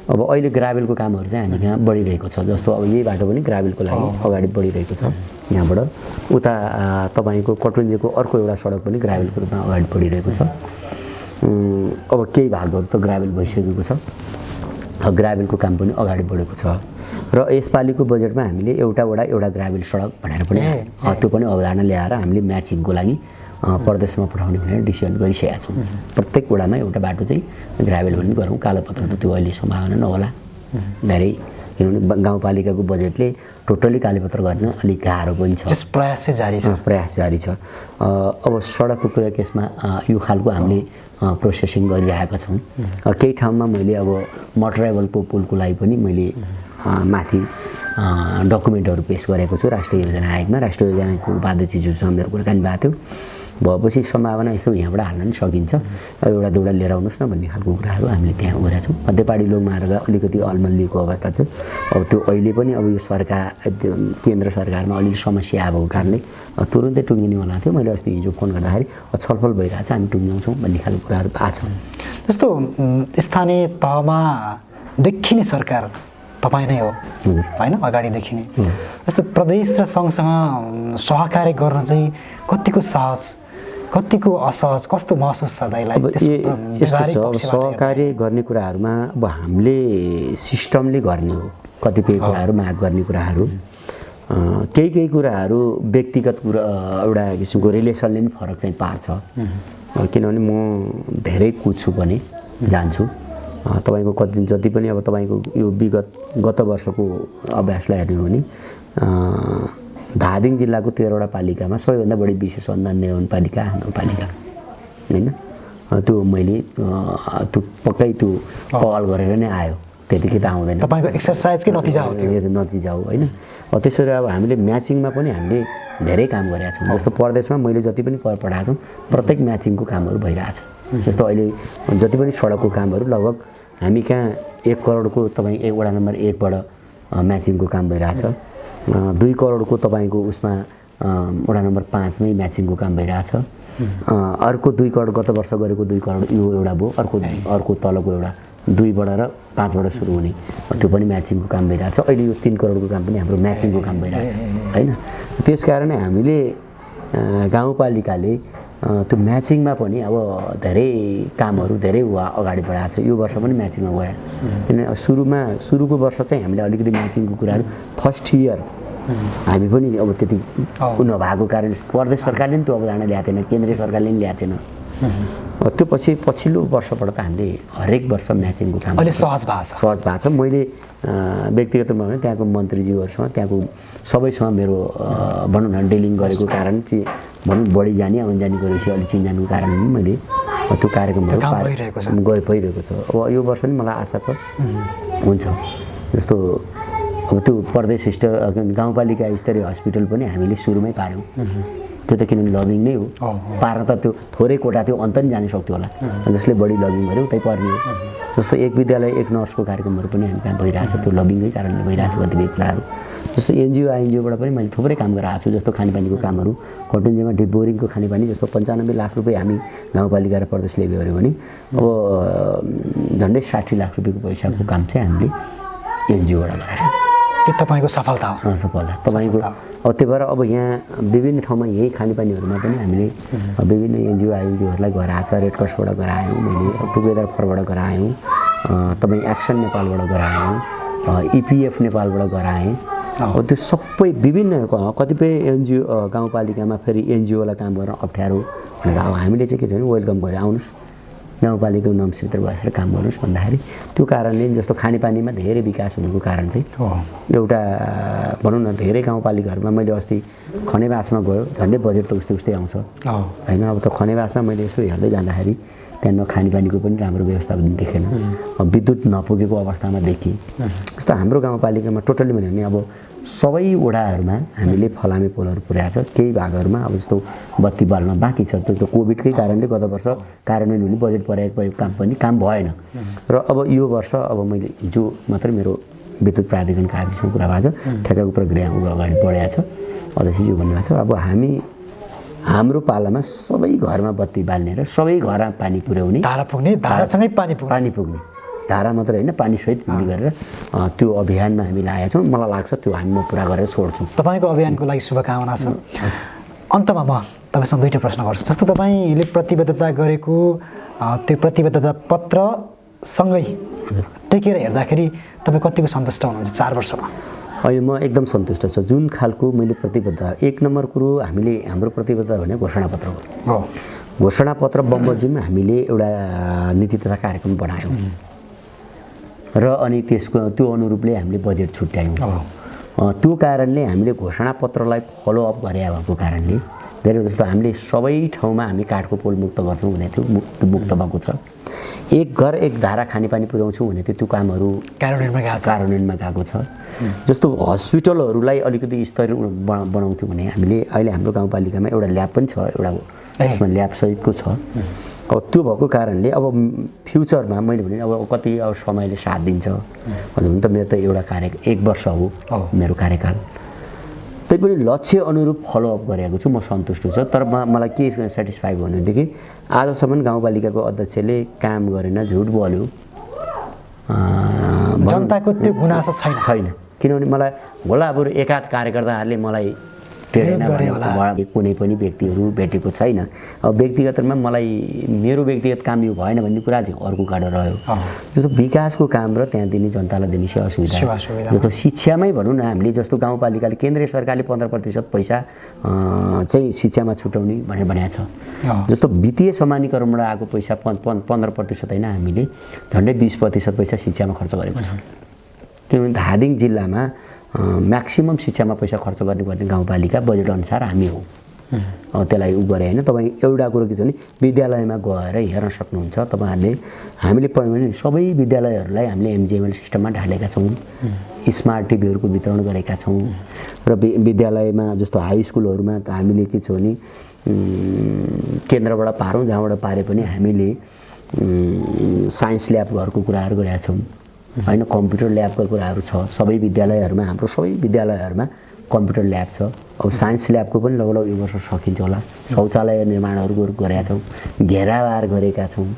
अब अहिले ग्राभेलको कामहरू चाहिँ हामी यहाँ बढिरहेको छ। जस्तो अब यही बाटो पनि ग्राभेलको लागि अगाडि बढिरहेको छ। यहाँबाट उता तपाईँको कटुन्जेको अर्को एउटा सडक पनि ग्राभेलको रूपमा अगाडि बढिरहेको छ। अब केही भागहरू त ग्राभेल भइसकेको छ, ग्राभेलको काम पनि अगाडि बढेको छ र यसपालिको बजेटमा हामीले एउटा वडा एउटा ग्राभेल सडक भनेर पनि त्यो पनि अवधारणा ल्याएर हामीले म्याचिङको लागि प्रदेशमा पठाउने भनेर डिसिजन गरिसकेका छौँ। प्रत्येक वडामा एउटा बाटो चाहिँ ग्राभेल पनि गरौँ। कालोपत्र त त्यो अहिले सम्भावना नहोला धेरै, किनभने गाउँपालिकाको बजेटले टोटली कालोपत्र गर्न अलिक गाह्रो पनि छ। प्रयास जारी छ। अब सडकको कुरा केसमा यो खालको हामीले प्रोसेसिङ गरिरहेका छौँ। केही ठाउँमा मैले अब मोटराइबलको पुलको लागि पनि मैले माथि डकुमेन्टहरू पेस गरेको छु राष्ट्रिय योजना आयोगमा। राष्ट्रिय योजनाको उपाध्यक्ष ज्यूसँग मेरो कुराकानी भएको थियो। भएपछि सम्भावना यस्तो यहाँबाट हाल्न नि सकिन्छ एउटा दुईवटा लिएर आउनुहोस् न भन्ने खालको कुराहरू हामीले त्यहाँ गरेका छौँ। मध्यपाडी लोकमा आएर अलिकति अल्मलिएको अवस्था छ। अब त्यो अहिले पनि अब यो सरकार केन्द्र सरकारमा अलिअलि समस्या आएको कारणले तुरुन्तै टुङ्गिनेवाला थियो। मैले अस्ति हिजो फोन गर्दाखेरि छलफल भइरहेको छ, हामी टुङ्ग्याउँछौँ भन्ने खालको कुराहरू आएको छ। जस्तो स्थानीय तहमा देखिने सरकार तपाईँ नै हो होइन, अगाडि देखिने। जस्तो प्रदेश र सङ्घसँग सहकार्य गर्न चाहिँ कतिको सहज, कतिको असहज, कस्तो महसुस छ दाइलाई? यस्तो छ, सहकार्य गर्ने कुराहरूमा अब हामीले सिस्टमले गर्ने हो। कतिपय कुराहरू माग गर्ने कुराहरू, केही कुराहरू व्यक्तिगत कुरा एउटा किसिमको रिलेसनले पनि फरक चाहिँ पार्छ। किनभने म धेरै कुद्छु पनि, जान्छु। तपाईँको कति जति पनि अब तपाईँको यो गत वर्षको अभ्यासलाई हेर्ने हो भने धादिङ जिल्लाको 13वटा पालिकामा सबैभन्दा बढी विशेष अनुदान दिने पालिका हाम्रो पालिका होइन। त्यो मैले त्यो पक्कै त्यो पहल गरेर नै आयो, त्यतिकै त आउँदैन। तपाईँको एक्सर्साइजकै नतिजा हो त्यो, नतिजा हो होइन। त्यसरी अब हामीले म्याचिङमा पनि हामीले धेरै काम गरेका छौँ। जस्तो प्रदेशमा मैले जति पनि पठाएको छु प्रत्येक म्याचिङको कामहरू भइरहेछ। जस्तो अहिले जति पनि सडकको कामहरू लगभग हामी कहाँ 1 करोडको तपाईँ वडा नम्बर 1बाट म्याचिङको काम भइरहेछ। 2 करोडको तपाईँको उसमा वडा नम्बर 5मै म्याचिङको काम भइरहेछ। अर्को 2 करोड गत वर्ष गरेको 2 करोड यो एउटा भयो। अर्को तलको एउटा 2बाट र 5बाट सुरु हुने त्यो पनि म्याचिङको काम भइरहेछ। अहिले यो 3 करोडको काम पनि हाम्रो म्याचिङको काम भइरहेछ होइन। त्यस कारणले हामीले गाउँपालिकाले त्यो म्याचिङमा पनि अब धेरै कामहरू धेरै अगाडि बढाएको छ। यो वर्ष पनि म्याचिङमा गयो। किन सुरुको वर्ष चाहिँ हामीले अलिकति म्याचिङको कुराहरू फर्स्ट इयर हामी पनि अब त्यति नभएको कारण प्रदेश सरकारले पनि त्यो अवधारणा ल्याएको थिएन, केन्द्रीय सरकारले पनि ल्याएको थिएन। त्यो पछिल्लो वर्षबाट त हामीले हरेक वर्ष म्याचिङको काम अहिले सहज भएको छ। मैले व्यक्तिगत रूपमा भने त्यहाँको मन्त्रीज्यूहरूसँग त्यहाँको सबैसँग मेरो भनौँ न डिलिङ गरेको कारण चाहिँ भनौँ बढी जाने आउन जाने गरेपछि अलिक चिन्जानुको कारण पनि मैले त्यो कार्यक्रमहरू भइरहेको छ। अब यो वर्ष पनि मलाई आशा छ हुन्छ। जस्तो अब त्यो प्रदेश गाउँपालिका स्तरीय हस्पिटल पनि हामीले सुरुमै पार्यौँ। त्यो त किनभने लबिङ नै हो, पार्न त त्यो थोरै कोटा थियो, अन्त नि जान सक्थ्यो होला। जसले बढी लबिङ गर्यो उतै पर्ने हो। जस्तो 1 विद्यालय 1 नर्सको कार्यक्रमहरू पनि हामी कहाँ भइरहेको छ, त्यो लबिङकै कारणले भइरहेको छ कतिपय कुराहरू। जस्तो एनजिओ आइएनजिओबाट पनि मैले थुप्रै काम गराएको छु। जस्तो खानेपानीको कामहरू कटुन्जेमा डिप बोरिङको खानेपानी जस्तो 95 लाख रुपियाँ हामी गाउँपालिका र प्रदेशले गऱ्यो भने अब झन्डै 60 लाख रुपियाँको पैसाको काम चाहिँ हामीले एनजिओबाट गरायौँ। त्यो तपाईँको सफलता हो। सफलता तपाईँको। अब त्यही भएर अब यहाँ विभिन्न ठाउँमा यही खानेपानीहरूमा पनि हामीले विभिन्न एनजिओ आइएनजिओहरूलाई गराएको छ। रेड क्रसबाट गरायौँ, मैले टुगेदर फरबाट गरायौँ, तपाईँ एक्सन नेपालबाट गरायौँ, इपिएफ नेपालबाट गराएँ। अब त्यो सबै विभिन्न कतिपय एनजिओ गाउँपालिकामा फेरि एनजिओलाई काम गर्न अप्ठ्यारो भनेर अब हामीले चाहिँ के छ भने वेलकम गरेर आउनुहोस् गाउँपालिकाको नम्सभित्र बसेर काम गर्नुहोस् भन्दाखेरि त्यो कारणले जस्तो खानेपानीमा धेरै विकास हुनुको कारण चाहिँ एउटा भनौँ न धेरै गाउँपालिकाहरूमा मैले अस्ति खनेवासमा गयो, झन्डै बजेट त उस्तै आउँछ होइन। अब त खनेवासमा मैले यसो हेर्दै जाँदाखेरि त्यहाँ न खानेपानीको पनि राम्रो व्यवस्था देखेन, विद्युत नपुगेको अवस्थामा देखिए। जस्तो हाम्रो गाउँपालिकामा टोटली भन्यो भने अब सबै वडाहरूमा हामीले फलामे पोलहरू पुर्याएको छ। केही भागहरूमा अब जस्तो बत्ती बाल्न बाँकी छ, त्यो त कोभिडकै कारणले गत वर्ष कार्यान्वयन हुने बजेट परेको काम भएन। र अब यो वर्ष अब मैले हिजो मात्रै मेरो विद्युत प्राधिकरण कार्यालयसँग कुरा भएको छ, ठेक्काको प्रक्रिया अगाडि बढाएको छ। अध्यक्षज्यू भन्नुभएको छ अब हाम्रो पालामा सबै घरमा बत्ती बाल्ने र सबै घरमा पानी पुर्याउने, धारा पुग्ने, धारासँगै पानी पुग्ने, धारा मात्र होइन पानी सहित पुग्ने गरेर त्यो अभियानमा हामी लागेका छौँ। मलाई लाग्छ त्यो हामी म पुरा गरेर छोड्छौँ। तपाईँको अभियानको लागि शुभकामना छ। अन्तमा म तपाईँसँग दुईवटा प्रश्न गर्छु। जस्तो तपाईँले प्रतिबद्धता गरेको त्यो प्रतिबद्धता पत्रसँगै टेकेर हेर्दाखेरि तपाईँ कतिको सन्तुष्ट हुनुहुन्छ 4 वर्षमा? अहिले म एकदम सन्तुष्ट छु। जुन खालको मैले प्रतिबद्धता, 1 नम्बर कुरो हामीले हाम्रो प्रतिबद्धता भने घोषणापत्र हो। घोषणापत्र बमोजिम हामीले एउटा नीति तथा कार्यक्रम बनायौँ र अनि त्यसको त्यो अनुरूपले हामीले बजेट छुट्यायौँ। त्यो कारणले हामीले घोषणापत्रलाई फलोअप गरे भएको कारणले धेरै जस्तो हामीले सबै ठाउँमा हामी काठको पोल मुक्त गर्छौँ भने त्यो मुक्त भएको छ। 1 घर 1 धारा खानेपानी पुर्याउँछौँ भने त्यो कामहरू कार्यान्वयनमा गएको छ। जस्तो हस्पिटलहरूलाई अलिकति स्तरीय बनाउँथ्यौँ भने हामीले अहिले हाम्रो गाउँपालिकामा एउटा ल्याब पनि छ, एउटा त्यसमा ल्याबसहितको छ। अब त्यो भएको कारणले अब फ्युचरमा मैले भने अब कति अब समयले साथ दिन्छ। हजुर हुन त मेरो त एउटा 1 वर्ष हो मेरो कार्यकाल, तैपनि लक्ष्य अनुरूप फलोअप गरेको छु, म सन्तुष्ट छु। तर मलाई के सेटिस्फाई भन्नुदेखि आजसम्म गाउँपालिकाको अध्यक्षले काम गरेन, झुट बोल्यो, जनताको त्यो गुनासो छैन। किनभने मलाई होला अब एकाध कार्यकर्ताहरूले मलाई कुनै पनि व्यक्तिहरू भेटेको छैन। अब व्यक्तिगतमा मलाई मेरो व्यक्तिगत काम यो भएन भन्ने कुरा चाहिँ अर्को काँडो रह्यो। जस्तो विकासको काम र त्यहाँ दिने जनतालाई दिने सेवा सुविधा, जस्तो शिक्षामै भनौँ न, हामीले जस्तो गाउँपालिकाले केन्द्रीय सरकारले 15% पैसा चाहिँ शिक्षामा छुट्याउने भनेर भनेको छ। जस्तो वित्तीय समानीकरणबाट आएको पैसा 15% होइन, हामीले झन्डै 20% पैसा शिक्षामा खर्च गरेको छ। किनभने धादिङ जिल्लामा म्याक्सिमम शिक्षामा पैसा खर्च गर्ने गाउँपालिका बजेट अनुसार हामी हो। त्यसलाई उ गरे होइन। तपाईँ एउटा कुरो के छ भने विद्यालयमा गएर हेर्न सक्नुहुन्छ तपाईँहरूले। हामीले पढ्ने सबै विद्यालयहरूलाई हामीले MGML सिस्टममा ढालेका छौँ, स्मार्ट टिभीहरूको वितरण गरेका छौँ। र विद्यालयमा जस्तो हाई स्कुलहरूमा त हामीले के छ भने केन्द्रबाट पारौँ, जहाँबाट पारे पनि हामीले साइन्स ल्याबहरूको कुराहरू गरेका छौँ होइन। कम्प्युटर ल्याबका कुराहरू छ सबै विद्यालयहरूमा, हाम्रो सबै विद्यालयहरूमा कम्प्युटर ल्याब छ। अब साइन्स ल्याबको पनि लगभग यो वर्ष सकिन्छ होला। शौचालय निर्माणहरू गरेका छौँ, घेराबार गरेका छौँ।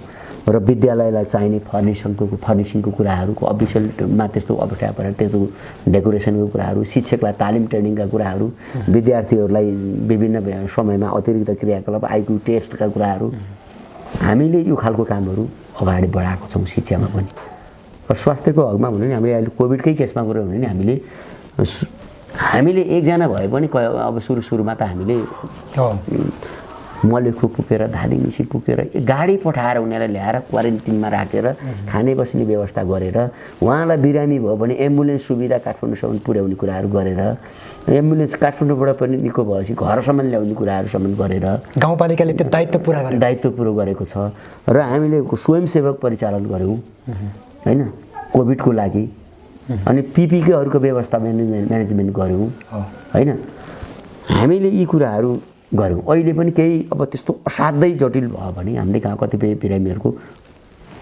र विद्यालयलाई चाहिने फर्निसिङको कुराहरूको अफिसियलमा त्यस्तो अवस्था परेर त्यस्तो डेकोरेसनको कुराहरू, शिक्षकलाई तालिम ट्रेनिङका कुराहरू, विद्यार्थीहरूलाई विभिन्न समयमा अतिरिक्त क्रियाकलाप, IQ टेस्टका कुराहरू, हामीले यो खालको कामहरू अगाडि बढाएको छौँ शिक्षामा पनि। र स्वास्थ्यको हकमा भन्यो भने हामीले अहिले कोभिडकै केसमा गऱ्यो भने हामीले एकजना भए पनि अब सुरुमा त हामीले मलेखु पुगेर धादिङ मिसी पुगेर गाडी पठाएर उनीहरूलाई ल्याएर क्वारेन्टिनमा राखेर खाने बस्ने व्यवस्था गरेर, उहाँलाई बिरामी भयो भने एम्बुलेन्स सुविधा काठमाडौँसम्म पुर्याउने कुराहरू गरेर, एम्बुलेन्स काठमाडौँबाट पनि निको भएपछि घरसम्म ल्याउने कुराहरूसम्म गरेर गाउँपालिकाले त्यो दायित्व पुरो गरेको छ। र हामीले स्वयंसेवक परिचालन गऱ्यौँ होइन कोभिडको लागि। अनि PPKहरूको व्यवस्था म्यानेजमेन्ट गऱ्यौँ होइन। हामीले यी कुराहरू गऱ्यौँ। अहिले पनि केही अब त्यस्तो असाध्यै जटिल भयो भने हामीले कहाँ कतिपय बिरामीहरूको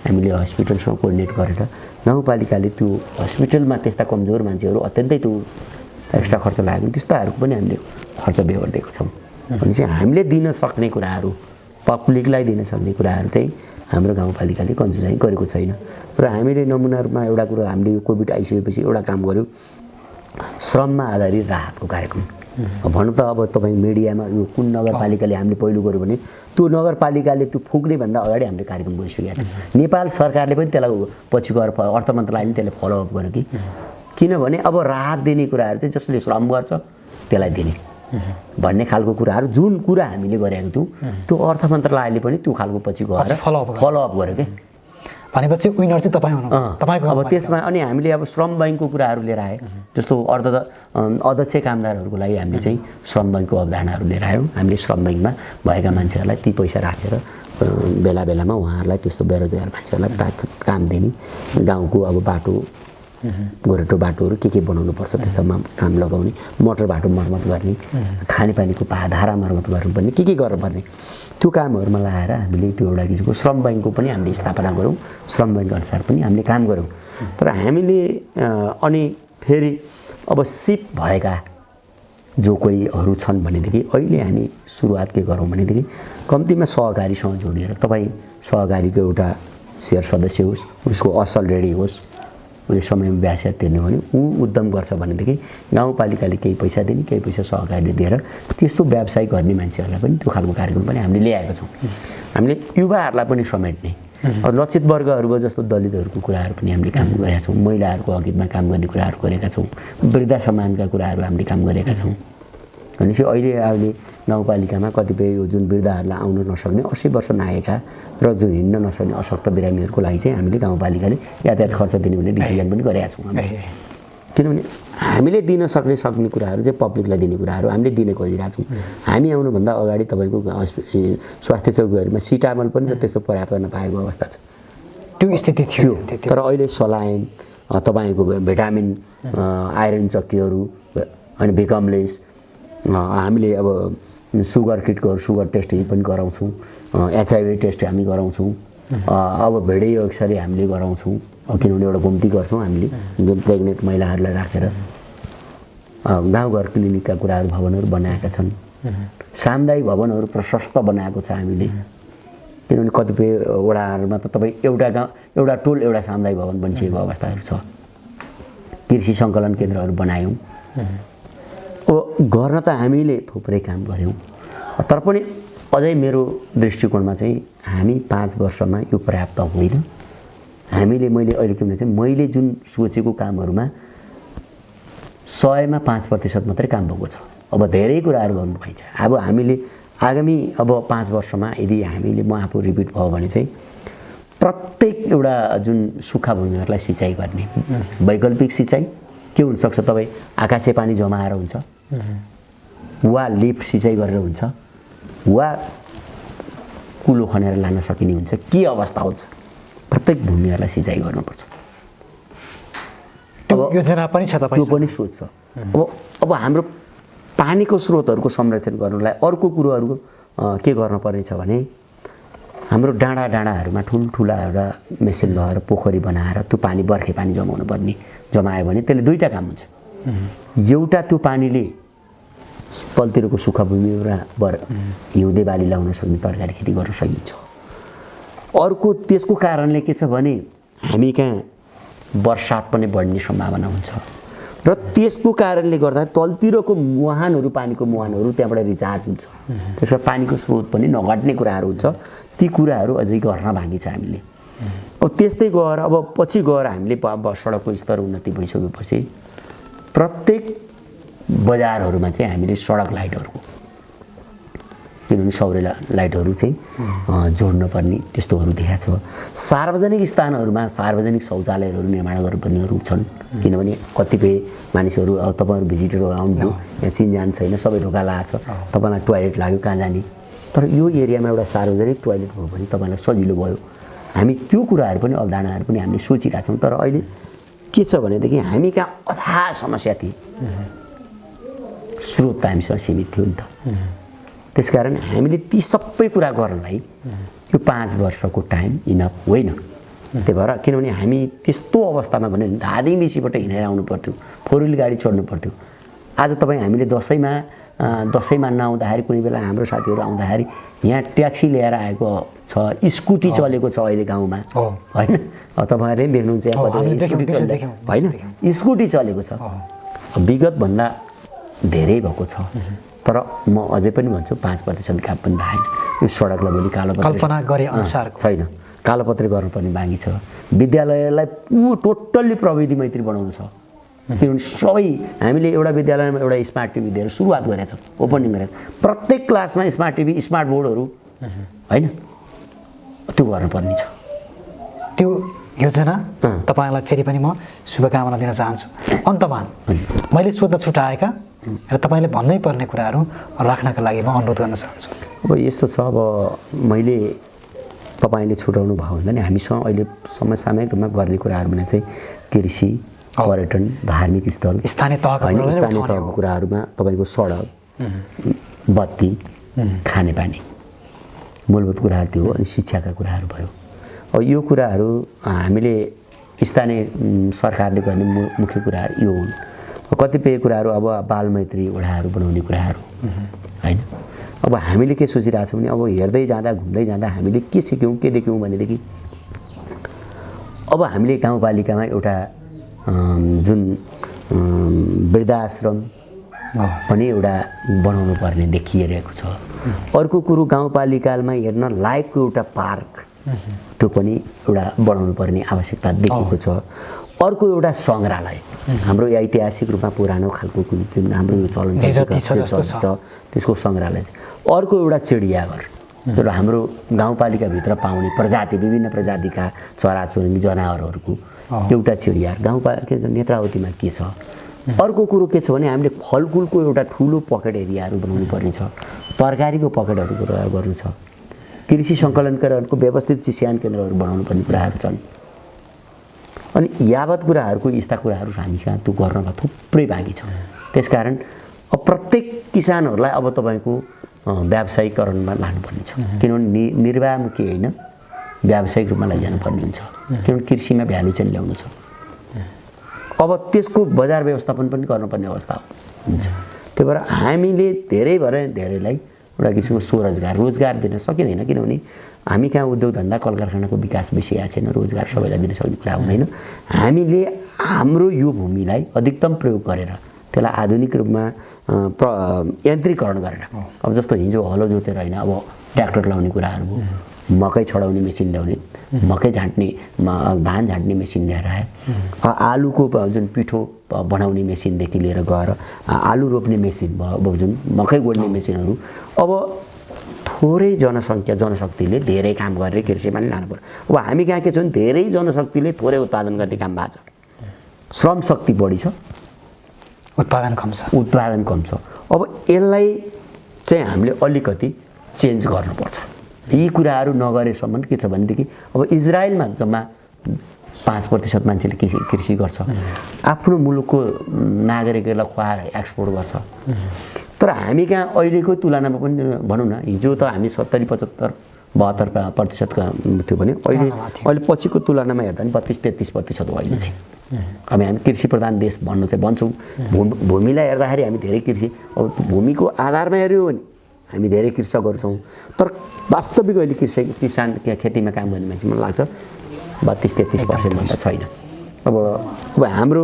हामीले हस्पिटलसँग कोअर्डिनेट गरेर गाउँपालिकाले त्यो हस्पिटलमा त्यस्ता कमजोर मान्छेहरू अत्यन्तै त्यो एक्स्ट्रा खर्च लाग्यो त्यस्ताहरूको पनि हामीले खर्च बेहोर दिएको छौँ। भने चाहिँ हामीले दिन सक्ने कुराहरू, पब्लिकलाई दिन सक्ने कुराहरू चाहिँ हाम्रो गाउँपालिकाले कन्जुसाइ गरेको छैन। र हामीले नमुनाहरूमा एउटा कुरो हामीले यो कोभिड आइसकेपछि एउटा काम गऱ्यौँ, श्रममा आधारित राहतको कार्यक्रम। भनौँ त अब तपाईँ मिडियामा यो कुन नगरपालिकाले हामीले पहिलो गऱ्यो भने त्यो नगरपालिकाले त्यो फुक्ने भन्दा अगाडि हामीले कार्यक्रम गरिसकेका थियौँ। नेपाल सरकारले पनि त्यसलाई पछि गएर अर्थ मन्त्रालयले त्यसलाई फलोअप गर्यो कि किनभने अब राहत दिने कुराहरू चाहिँ जसले श्रम गर्छ त्यसलाई दिने भन्ने खालको कुराहरू जुन कुरा हामीले गरेको थियौँ त्यो अर्थ मन्त्रालयले पनि त्यो खालको पछि गएर फलोअप गर्यो कि भनेपछि विनर चाहिँ तपाईँ हुनु तपाईको। अब त्यसमा अनि हामीले अब श्रम बैङ्कको कुराहरू लिएर आए। जस्तो अध्यक्ष कामदारहरूको लागि हामीले चाहिँ श्रम बैङ्कको अवधारणाहरू लिएर आयौँ। हामीले श्रम बैङ्कमा भएका मान्छेहरूलाई ती पैसा राखेर बेला बेलामा उहाँहरूलाई त्यस्तो बेरोजगार मान्छेहरूलाई काम दिने, गाउँको अब बाटो गोरेटो बाटोहरू के बनाउनु पर्छ त्यस्तोमा काम लगाउने, मोटर बाटो मर्मत गर्ने, खानेपानीको धारा मर्मत गर्नुपर्ने, के गर्नुपर्ने त्यो कामहरूमा लगाएर हामीले त्यो एउटा किसिमको श्रम बैङ्कको पनि हामीले स्थापना गऱ्यौँ। श्रम बैङ्क अनुसार पनि हामीले काम गऱ्यौँ। तर हामीले अनि फेरि अब सिप भएका जो कोहीहरू छन् भनेदेखि अहिले हामी सुरुवात के गरौँ भनेदेखि कम्तीमा सहकारीसँग जोडिएर तपाईँ सहकारीको एउटा सेयर सदस्य होस्, उसको असल रेडी होस्, उसले समयमा ब्याज तिर्ने भने ऊ उद्यम गर्छ भनेदेखि गाउँपालिकाले केही पैसा दिने, केही पैसा सहकारीले दिएर त्यस्तो व्यवसाय गर्ने मान्छेहरूलाई पनि त्यो खालको कार्यक्रम पनि हामीले ल्याएका छौँ। हामीले युवाहरूलाई पनि समेट्ने, अब लक्षित वर्गहरू जस्तो दलितहरूको कुराहरू पनि हामीले काम गरेका छौँ, महिलाहरूको हकमा काम गर्ने कुराहरू गरेका छौँ, वृद्ध सम्मानका कुराहरू हामीले काम गरेका छौँ। भनेपछि अहिले गाउँपालिकामा कतिपय यो जुन वृद्धहरूलाई आउन नसक्ने 80 वर्ष नागेका र जुन हिँड्न नसक्ने अशक्त बिरामीहरूको लागि चाहिँ हामीले गाउँपालिकाले यातायात खर्च दिने भन्ने डिसिजन पनि गरेका छौँ। किनभने हामीले दिन सक्ने कुराहरू चाहिँ पब्लिकलाई दिने कुराहरू हामीले दिने खोजिरहेको छौँ। हामी आउनुभन्दा अगाडि तपाईँको स्वास्थ्य चौकीहरूमा सिटामल पनि त्यस्तो पर्याप्त नपाएको अवस्था छ, त्यो स्थिति थियो। तर अहिले सलाइन, तपाईँको भिटामिन, आइरन चक्कीहरू अनि भिकमलेस हामीले अब सुगर किटको सुगर टेस्ट पनि गराउँछौँ, एचआइभी टेस्ट हामी गराउँछौँ। अब भिडियो एक्सरे हामीले गराउँछौँ, किनभने एउटा घुम्ती गर्छौँ हामीले जुन प्रेग्नेन्ट महिलाहरूलाई राखेर। गाउँघर क्लिनिकका कुराहरू भवनहरू बनाएका छन्। सामुदायिक भवनहरू प्रशस्त बनाएको छ हामीले, किनभने कतिपय वडाहरूमा त तपाईँ एउटा टोल एउटा सामुदायिक भवन बनिसकेको अवस्थाहरू छ। कृषि सङ्कलन केन्द्रहरू बनायौँ। गर्न त हामीले थुप्रै काम गऱ्यौँ, तर पनि अझै मेरो दृष्टिकोणमा चाहिँ हामी 5 वर्षमा यो पर्याप्त होइन। मैले अहिले के भने चाहिँ मैले जुन सोचेको कामहरूमा 100मा 5% मात्रै काम भएको छ। अब धेरै कुराहरू गर्नु पाइन्छ। अब हामीले आगामी 5 वर्षमा यदि हामीले म आफू रिपिट भयो भने चाहिँ प्रत्येक एउटा जुन सुक्खा भूमिहरूलाई सिँचाइ गर्ने, वैकल्पिक सिँचाइ के हुनसक्छ, तपाईँ आकाशे पानी जमाएर हुन्छ, वा लिफ्ट सिँचाइ गरेर हुन्छ, वा कुलो खनेर लान सकिने हुन्छ, के अवस्था हुन्छ, प्रत्येक भूमिहरूलाई सिँचाइ गर्नुपर्छ। त्यो योजना पनि छ तपाईँ? त्यो पनि सोच छ। अब हाम्रो पानीको स्रोतहरूको संरक्षण गर्नलाई अर्को कुरोहरू के गर्नुपर्ने छ भने हाम्रो डाँडाहरूमा ठुल्ठुला एउटा मेसिन लगाएर पोखरी बनाएर त्यो पानी बर्खे पानी जमायो भने त्यसले दुईवटा काम हुन्छ। एउटा त्यो पानीले तलतिरको सुक्खा भूमिमा हिउँदे बाली लाउन सक्ने तरकारी खेती गर्न सकिन्छ। अर्को त्यसको कारणले के छ भने हामी कहाँ वर्षात पनि बढ्ने सम्भावना हुन्छ र त्यसको कारणले गर्दा तलतिरको पानीको मुहानहरू त्यहाँबाट रिचार्ज हुन्छ। त्यसमा पानीको स्रोत पनि नघट्ने कुराहरू हुन्छ। ती कुराहरू अझै गर्न बाँकी छ हामीले। अब त्यस्तै गएर पछि गएर हामीले सडकको स्तर उन्नति भइसकेपछि प्रत्येक बजारहरूमा चाहिँ हामीले सडक लाइटहरूको, किनभने सौर्य लाइटहरू चाहिँ जोड्न पर्ने त्यस्तोहरू देखाएको छ। सार्वजनिक स्थानहरूमा सार्वजनिक शौचालयहरू निर्माण गर्नुपर्नेहरू छन्, किनभने कतिपय मानिसहरू अब तपाईँहरू भिजिटरहरू आउनुभयो, यहाँ चिनजान छैन, सबै ढोका लागेको छ, तपाईँलाई टोयलेट लाग्यो कहाँ जाने, तर यो एरियामा एउटा सार्वजनिक टोयलेट भयो भने तपाईँलाई सजिलो भयो। हामी त्यो कुराहरू पनि अवधारणाहरू पनि हामीले सोचिरहेछौँ। तर अहिले के छ भनेदेखि हामी कहाँ अथाह समस्या थिए, स्रोत त हामीसँग सीमित थियो नि त। त्यसकारण हामीले ती सबै कुरा गर्नलाई यो 5 वर्षको टाइम इनफ होइन। त्यही भएर किनभने हामी त्यस्तो अवस्थामा भने धादिङ बेसीबाट हिँडेर आउनु पर्थ्यो, 4 व्हिल गाडी चढ्नु पर्थ्यो। आज तपाईँ हामीले दसैँ मान्न आउँदाखेरि कुनै बेला हाम्रो साथीहरू आउँदाखेरि यहाँ ट्याक्सी लिएर आएको छ, स्कुटी चलेको छ अहिले गाउँमा, होइन? तपाईँहरूले देख्नुहुन्छ होइन, स्कुटी चलेको छ। विगतभन्दा धेरै भएको छ, तर म अझै पनि भन्छु 5% काम पनि भएन। यो सडकलाई भोलि कल्पना गरे अनुसार छैन, कालोपत्री गर्नुपर्ने बाँकी छ। विद्यालयलाई टोटल्ली प्रविधि मैत्री बनाउनु छ, किनभने सबै हामीले एउटा विद्यालयमा एउटा स्मार्ट टिभी दिएर सुरुवात गरेका छौँ, ओपनिङ गरेको। प्रत्येक क्लासमा स्मार्ट टिभी, स्मार्ट बोर्डहरू, होइन? त्यो गर्नुपर्ने छ। त्यो योजना तपाईँलाई फेरि पनि म शुभकामना दिन चाहन्छु। अन्तमा मैले सोध्न छुटाएका र तपाईँले भन्नै पर्ने कुराहरू राख्नका लागि म अनुरोध गर्न चाहन्छु। अब यस्तो छ, अब मैले तपाईँले छुटाउनु भयो भने हामीसँग अहिले समसामयिक रूपमा गर्ने कुराहरू भने चाहिँ कृषि, पर्यटन, धार्मिक स्थल, स्थानीय तहको कुराहरूमा तपाईँको सडक, बत्ती, खानेपानी, मूलभूत कुराहरू थियो। अनि शिक्षाका कुराहरू भयो। अब यो कुराहरू हामीले स्थानीय सरकारले गर्ने मुख्य कुराहरू यो हुन्। कतिपय कुराहरू अब बालमैत्री वडाहरू बनाउने कुराहरू, होइन? अब हामीले के सोचिरहेछौँ भने अब हेर्दै जाँदा घुम्दै जाँदा हामीले के सिक्यौँ, के देख्यौँ भनेदेखि अब हामीले गाउँपालिकामा एउटा जुन वृद्धाश्रम पनि एउटा बनाउनु पर्ने देखिरहेको छ। अर्को कुरो गाउँपालिकामा हेर्न लायकको एउटा पार्क, त्यो पनि एउटा बनाउनु पर्ने आवश्यकता देखिएको छ। अर्को एउटा सङ्ग्रहालय, हाम्रो ऐतिहासिक रूपमा पुरानो खालको जुन हाम्रो यो चलन छ त्यसको सङ्ग्रहालय। अर्को एउटा चिडियाघर, जो हाम्रो गाउँपालिकाभित्र पाउने विभिन्न प्रजातिका चराचुरुङ्गी जनावरहरूको एउटा चिडियाघर गाउँपालिका नेत्रावतीमा के छ। अर्को कुरो के छ भने हामीले फलफुलको एउटा ठुलो पकेट एरियाहरू बनाउनु पर्ने छ, तरकारीको पकेटहरू गर्नु छ, कृषि सङ्कलन केन्द्रहरूको व्यवस्थित चिस्यान केन्द्रहरू बनाउनु पर्ने कुराहरू छन्। अनि यावत कुराहरूको यस्ता कुराहरू हामीसँग त्यो गर्नका थुप्रै बाँकी छ। त्यसकारण अब प्रत्येक किसानहरूलाई अब तपाईँको व्यावसायिकरणमा लानुपर्ने छ किनभने निर्वाहमुखी होइन व्यावसायिक रूपमा लैजानुपर्ने हुन्छ किनभने कृषिमा भ्यालु चाहिँ ल्याउनु छ अब त्यसको बजार व्यवस्थापन पनि गर्नुपर्ने अवस्था हुन्छ त्यही भएर हामीले धेरैलाई एउटा किसिमको रोजगार दिन सकिँदैन किनभने हामी कहाँ उद्योग धन्दा कल कारखानाको विकास बेसी आएको छैन रोजगार सबैलाई दिन सक्ने कुरा हुँदैन हामीले हाम्रो यो भूमिलाई अधिकतम प्रयोग गरेर त्यसलाई आधुनिक रूपमा यन्त्रीकरण गरेर अब जस्तो हिजो हलो जोतेर होइन अब ट्र्याक्टर लाउने कुराहरू भयो मकै छडाउने मेसिन ल्याउने मकै झाँट्ने धान झाँट्ने मेसिन ल्याएर आयो आलुको जुन पिठो बनाउने मेसिनदेखि लिएर गएर आलु रोप्ने मेसिन भयो जुन मकै गोड्ने मेसिनहरू अब थोरै जनशक्तिले धेरै काम गरेर कृषिमा नि लानु पर्यो अब हामी कहाँ के छ भने धेरै जनशक्तिले थोरै उत्पादन गर्ने काम भएको छ श्रम शक्ति बढी छ उत्पादन कम छ अब यसलाई चाहिँ हामीले अलिकति चेन्ज गर्नुपर्छ यी कुराहरू नगरेसम्म के छ भनेदेखि अब इजरायलमा जम्मा 5% मान्छेले कृषि गर्छ आफ्नो मुलुकको नागरिकहरूलाई खुवा एक्सपोर्ट गर्छ तर हामी कहाँ अहिलेको तुलनामा पनि भनौँ न हिजो त हामी 70-75-72% थियो भने अहिले पछिको तुलनामा हेर्दा पनि 32-33% हो अहिले चाहिँ अब हामी कृषि प्रधान देश भन्छौँ भूमिलाई हेर्दाखेरि हामी धेरै कृषि अब भूमिको आधारमा हेऱ्यो भने हामी धेरै कृषकहरू छौँ तर वास्तविक अहिले किसान खेतीमा काम गर्ने मान्छे मलाई लाग्छ 32-33% भन्दा छैन अब हाम्रो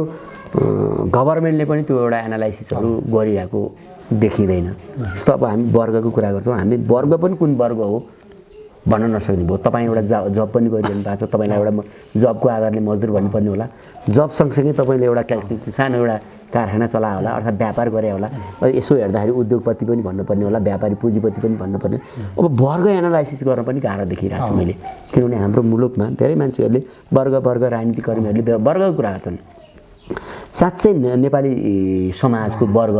गभर्मेन्टले पनि त्यो एउटा एनालाइसिसहरू गरिरहेको देखिँदैन जस्तो अब हामी वर्गको कुरा गर्छौँ हामी वर्ग पनि कुन वर्ग हो भन्न नसक्ने भयो तपाईँ एउटा जब पनि गरिरहनु भएको छ तपाईँलाई एउटा जबको आधारले मजदुर भन्नुपर्ने होला जब सँगसँगै तपाईँले एउटा सानो एउटा कारखाना चलायो होला अर्थात् व्यापार गरे होला यसो हेर्दाखेरि उद्योगपति पनि भन्नुपर्ने होला व्यापारी पुँजीपति पनि भन्नुपर्ने अब वर्ग एनालाइसिस गर्न पनि गाह्रो देखिरहेको छु मैले किनभने हाम्रो मुलुकमा धेरै मान्छेहरूले वर्ग राजनीतिकर्मीहरूले वर्गको कुरा गर्छन् साँच्चै नेपाली समाजको वर्ग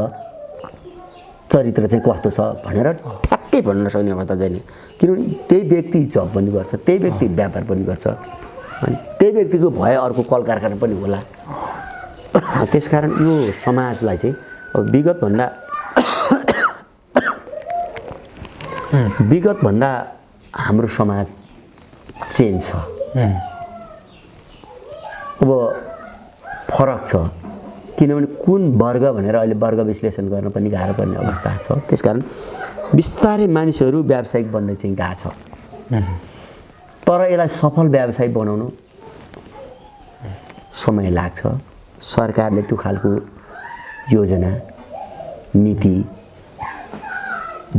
चरित्र चाहिँ कस्तो छ भनेर ठ्याक्कै भन्न नसक्ने अवस्था चाहिँ किनभने त्यही व्यक्ति जब पनि गर्छ त्यही व्यक्ति व्यापार पनि गर्छ अनि त्यही व्यक्तिको भए अर्को कल कारखाना पनि होला त्यसकारण यो समाजलाई चाहिँ अब विगतभन्दा हाम्रो समाज चेन्ज छ अब फरक छ किनभने कुन वर्ग भनेर अहिले वर्ग विश्लेषण गर्न पनि गाह्रो पर्ने अवस्था छ त्यसकारण बिस्तारै मानिसहरू व्यावसायिक बन्दै चाहिँ गएको छ तर यसलाई सफल व्यवसाय बनाउनु समय लाग्छ सरकारले त्यो खालको योजना नीति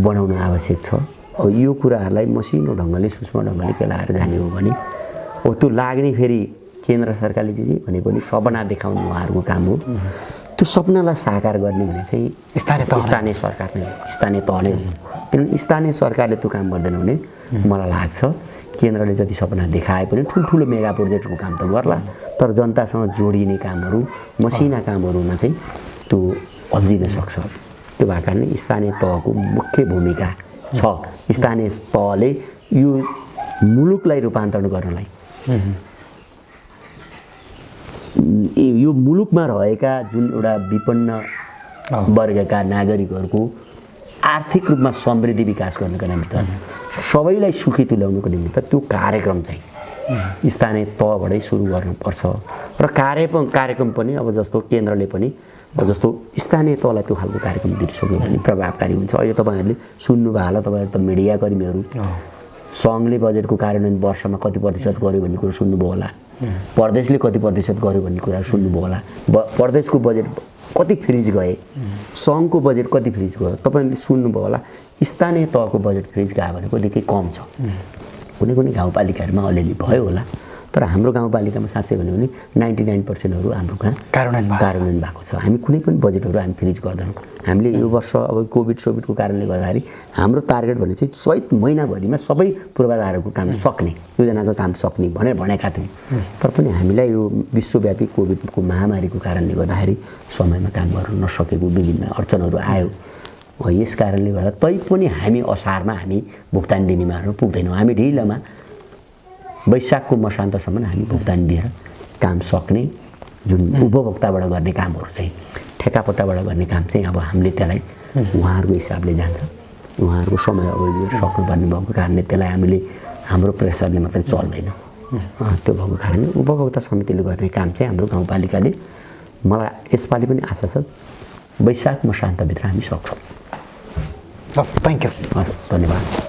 बनाउन आवश्यक छ अब यो कुराहरूलाई मसिनो ढङ्गले सूक्ष्म ढङ्गले केलाएर जाने हो भने अब त्यो लाग्ने फेरि केन्द्र सरकारले जे भने पनि सपना देखाउनु उहाँहरूको काम हो त्यो सपनालाई साकार गर्ने भने चाहिँ स्थानीय सरकार नै स्थानीय तह नै किनभने स्थानीय सरकारले त्यो काम गर्दैन भने मलाई लाग्छ केन्द्रले जति सपना देखाए पनि ठुल्ठुलो मेगा प्रोजेक्टको काम त गर्ला तर जनतासँग जोडिने कामहरू मसिना कामहरूमा चाहिँ त्यो अल्झिन सक्छ त्यो भएको कारणले स्थानीय तहको मुख्य भूमिका छ स्थानीय तहले यो मुलुकलाई रूपान्तरण गर्नलाई यो मुलुकमा रहेका जुन एउटा विपन्न वर्गका नागरिकहरूको आर्थिक रूपमा समृद्धि विकास गर्नको निमित्त सबैलाई सुखी तुल्याउनुको निमित्त त्यो कार्यक्रम चाहिँ स्थानीय तहबाटै सुरु गर्नुपर्छ र कार्यक्रम पनि अब जस्तो केन्द्रले पनि जस्तो स्थानीय तहलाई त्यो खालको कार्यक्रम दिइसक्यो भने प्रभावकारी हुन्छ अहिले तपाईँहरूले सुन्नुभयो होला तपाईँहरू त मिडियाकर्मीहरू सङ्घले बजेटको कार्यान्वयन वर्षमा कति प्रतिशत गर्यो भन्ने कुरो सुन्नुभयो होला प्रदेशले कति प्रतिशत गर्यो भन्ने कुरा सुन्नुभयो होला प्रदेशको बजेट कति फ्रिज गए सङ्घको बजेट कति फ्रिज गयो तपाईँले सुन्नुभयो होला स्थानीय तहको बजेट फ्रिज गयो भनेको निकै कम छ कुनै कुनै गाउँपालिकाहरूमा अलिअलि भयो होला तर हाम्रो गाउँपालिकामा साँच्चै भन्यो भने 99%हरू हाम्रो कहाँ कार्यान्वयन भएको छ हामी कुनै पनि बजेटहरू हामी फ्रिज गर्दैनौँ हामीले यो वर्ष अब कोभिडको कारणले गर्दाखेरि हाम्रो टार्गेट भने चाहिँ चैत महिनाभरिमा सबै पूर्वाधारको काम सक्ने योजनाको काम सक्ने भनेर भनेका थियौँ तर पनि हामीलाई यो विश्वव्यापी कोभिडको महामारीको कारणले गर्दाखेरि समयमा काम गर्न नसकेको विभिन्न अडचनहरू आयो यस कारणले गर्दा तैपनि हामी असारमा हामी भुक्तानी दिनेमा पुग्दैनौँ हामी ढिलोमा वैशाखको मसान्तसम्म हामी भुक्तानी दिएर काम सक्ने जुन उपभोक्ताबाट गर्ने कामहरू चाहिँ ठेकापट्टाबाट गर्ने काम चाहिँ अब हामीले त्यसलाई उहाँहरूको हिसाबले जान्छ उहाँहरूको समय अवधि सक्नुपर्ने भएको कारणले त्यसलाई हामीले हाम्रो प्रेसरले मात्रै चल्दैन। त्यो भएको कारणले उपभोक्ता समितिले गर्ने काम चाहिँ हाम्रो गाउँपालिकाले मलाई यसपालि पनि आशा छ वैशाख मसान्तभित्र हामी सक्छौँ। हस्, थ्याङ्क यू। हस्, धन्यवाद।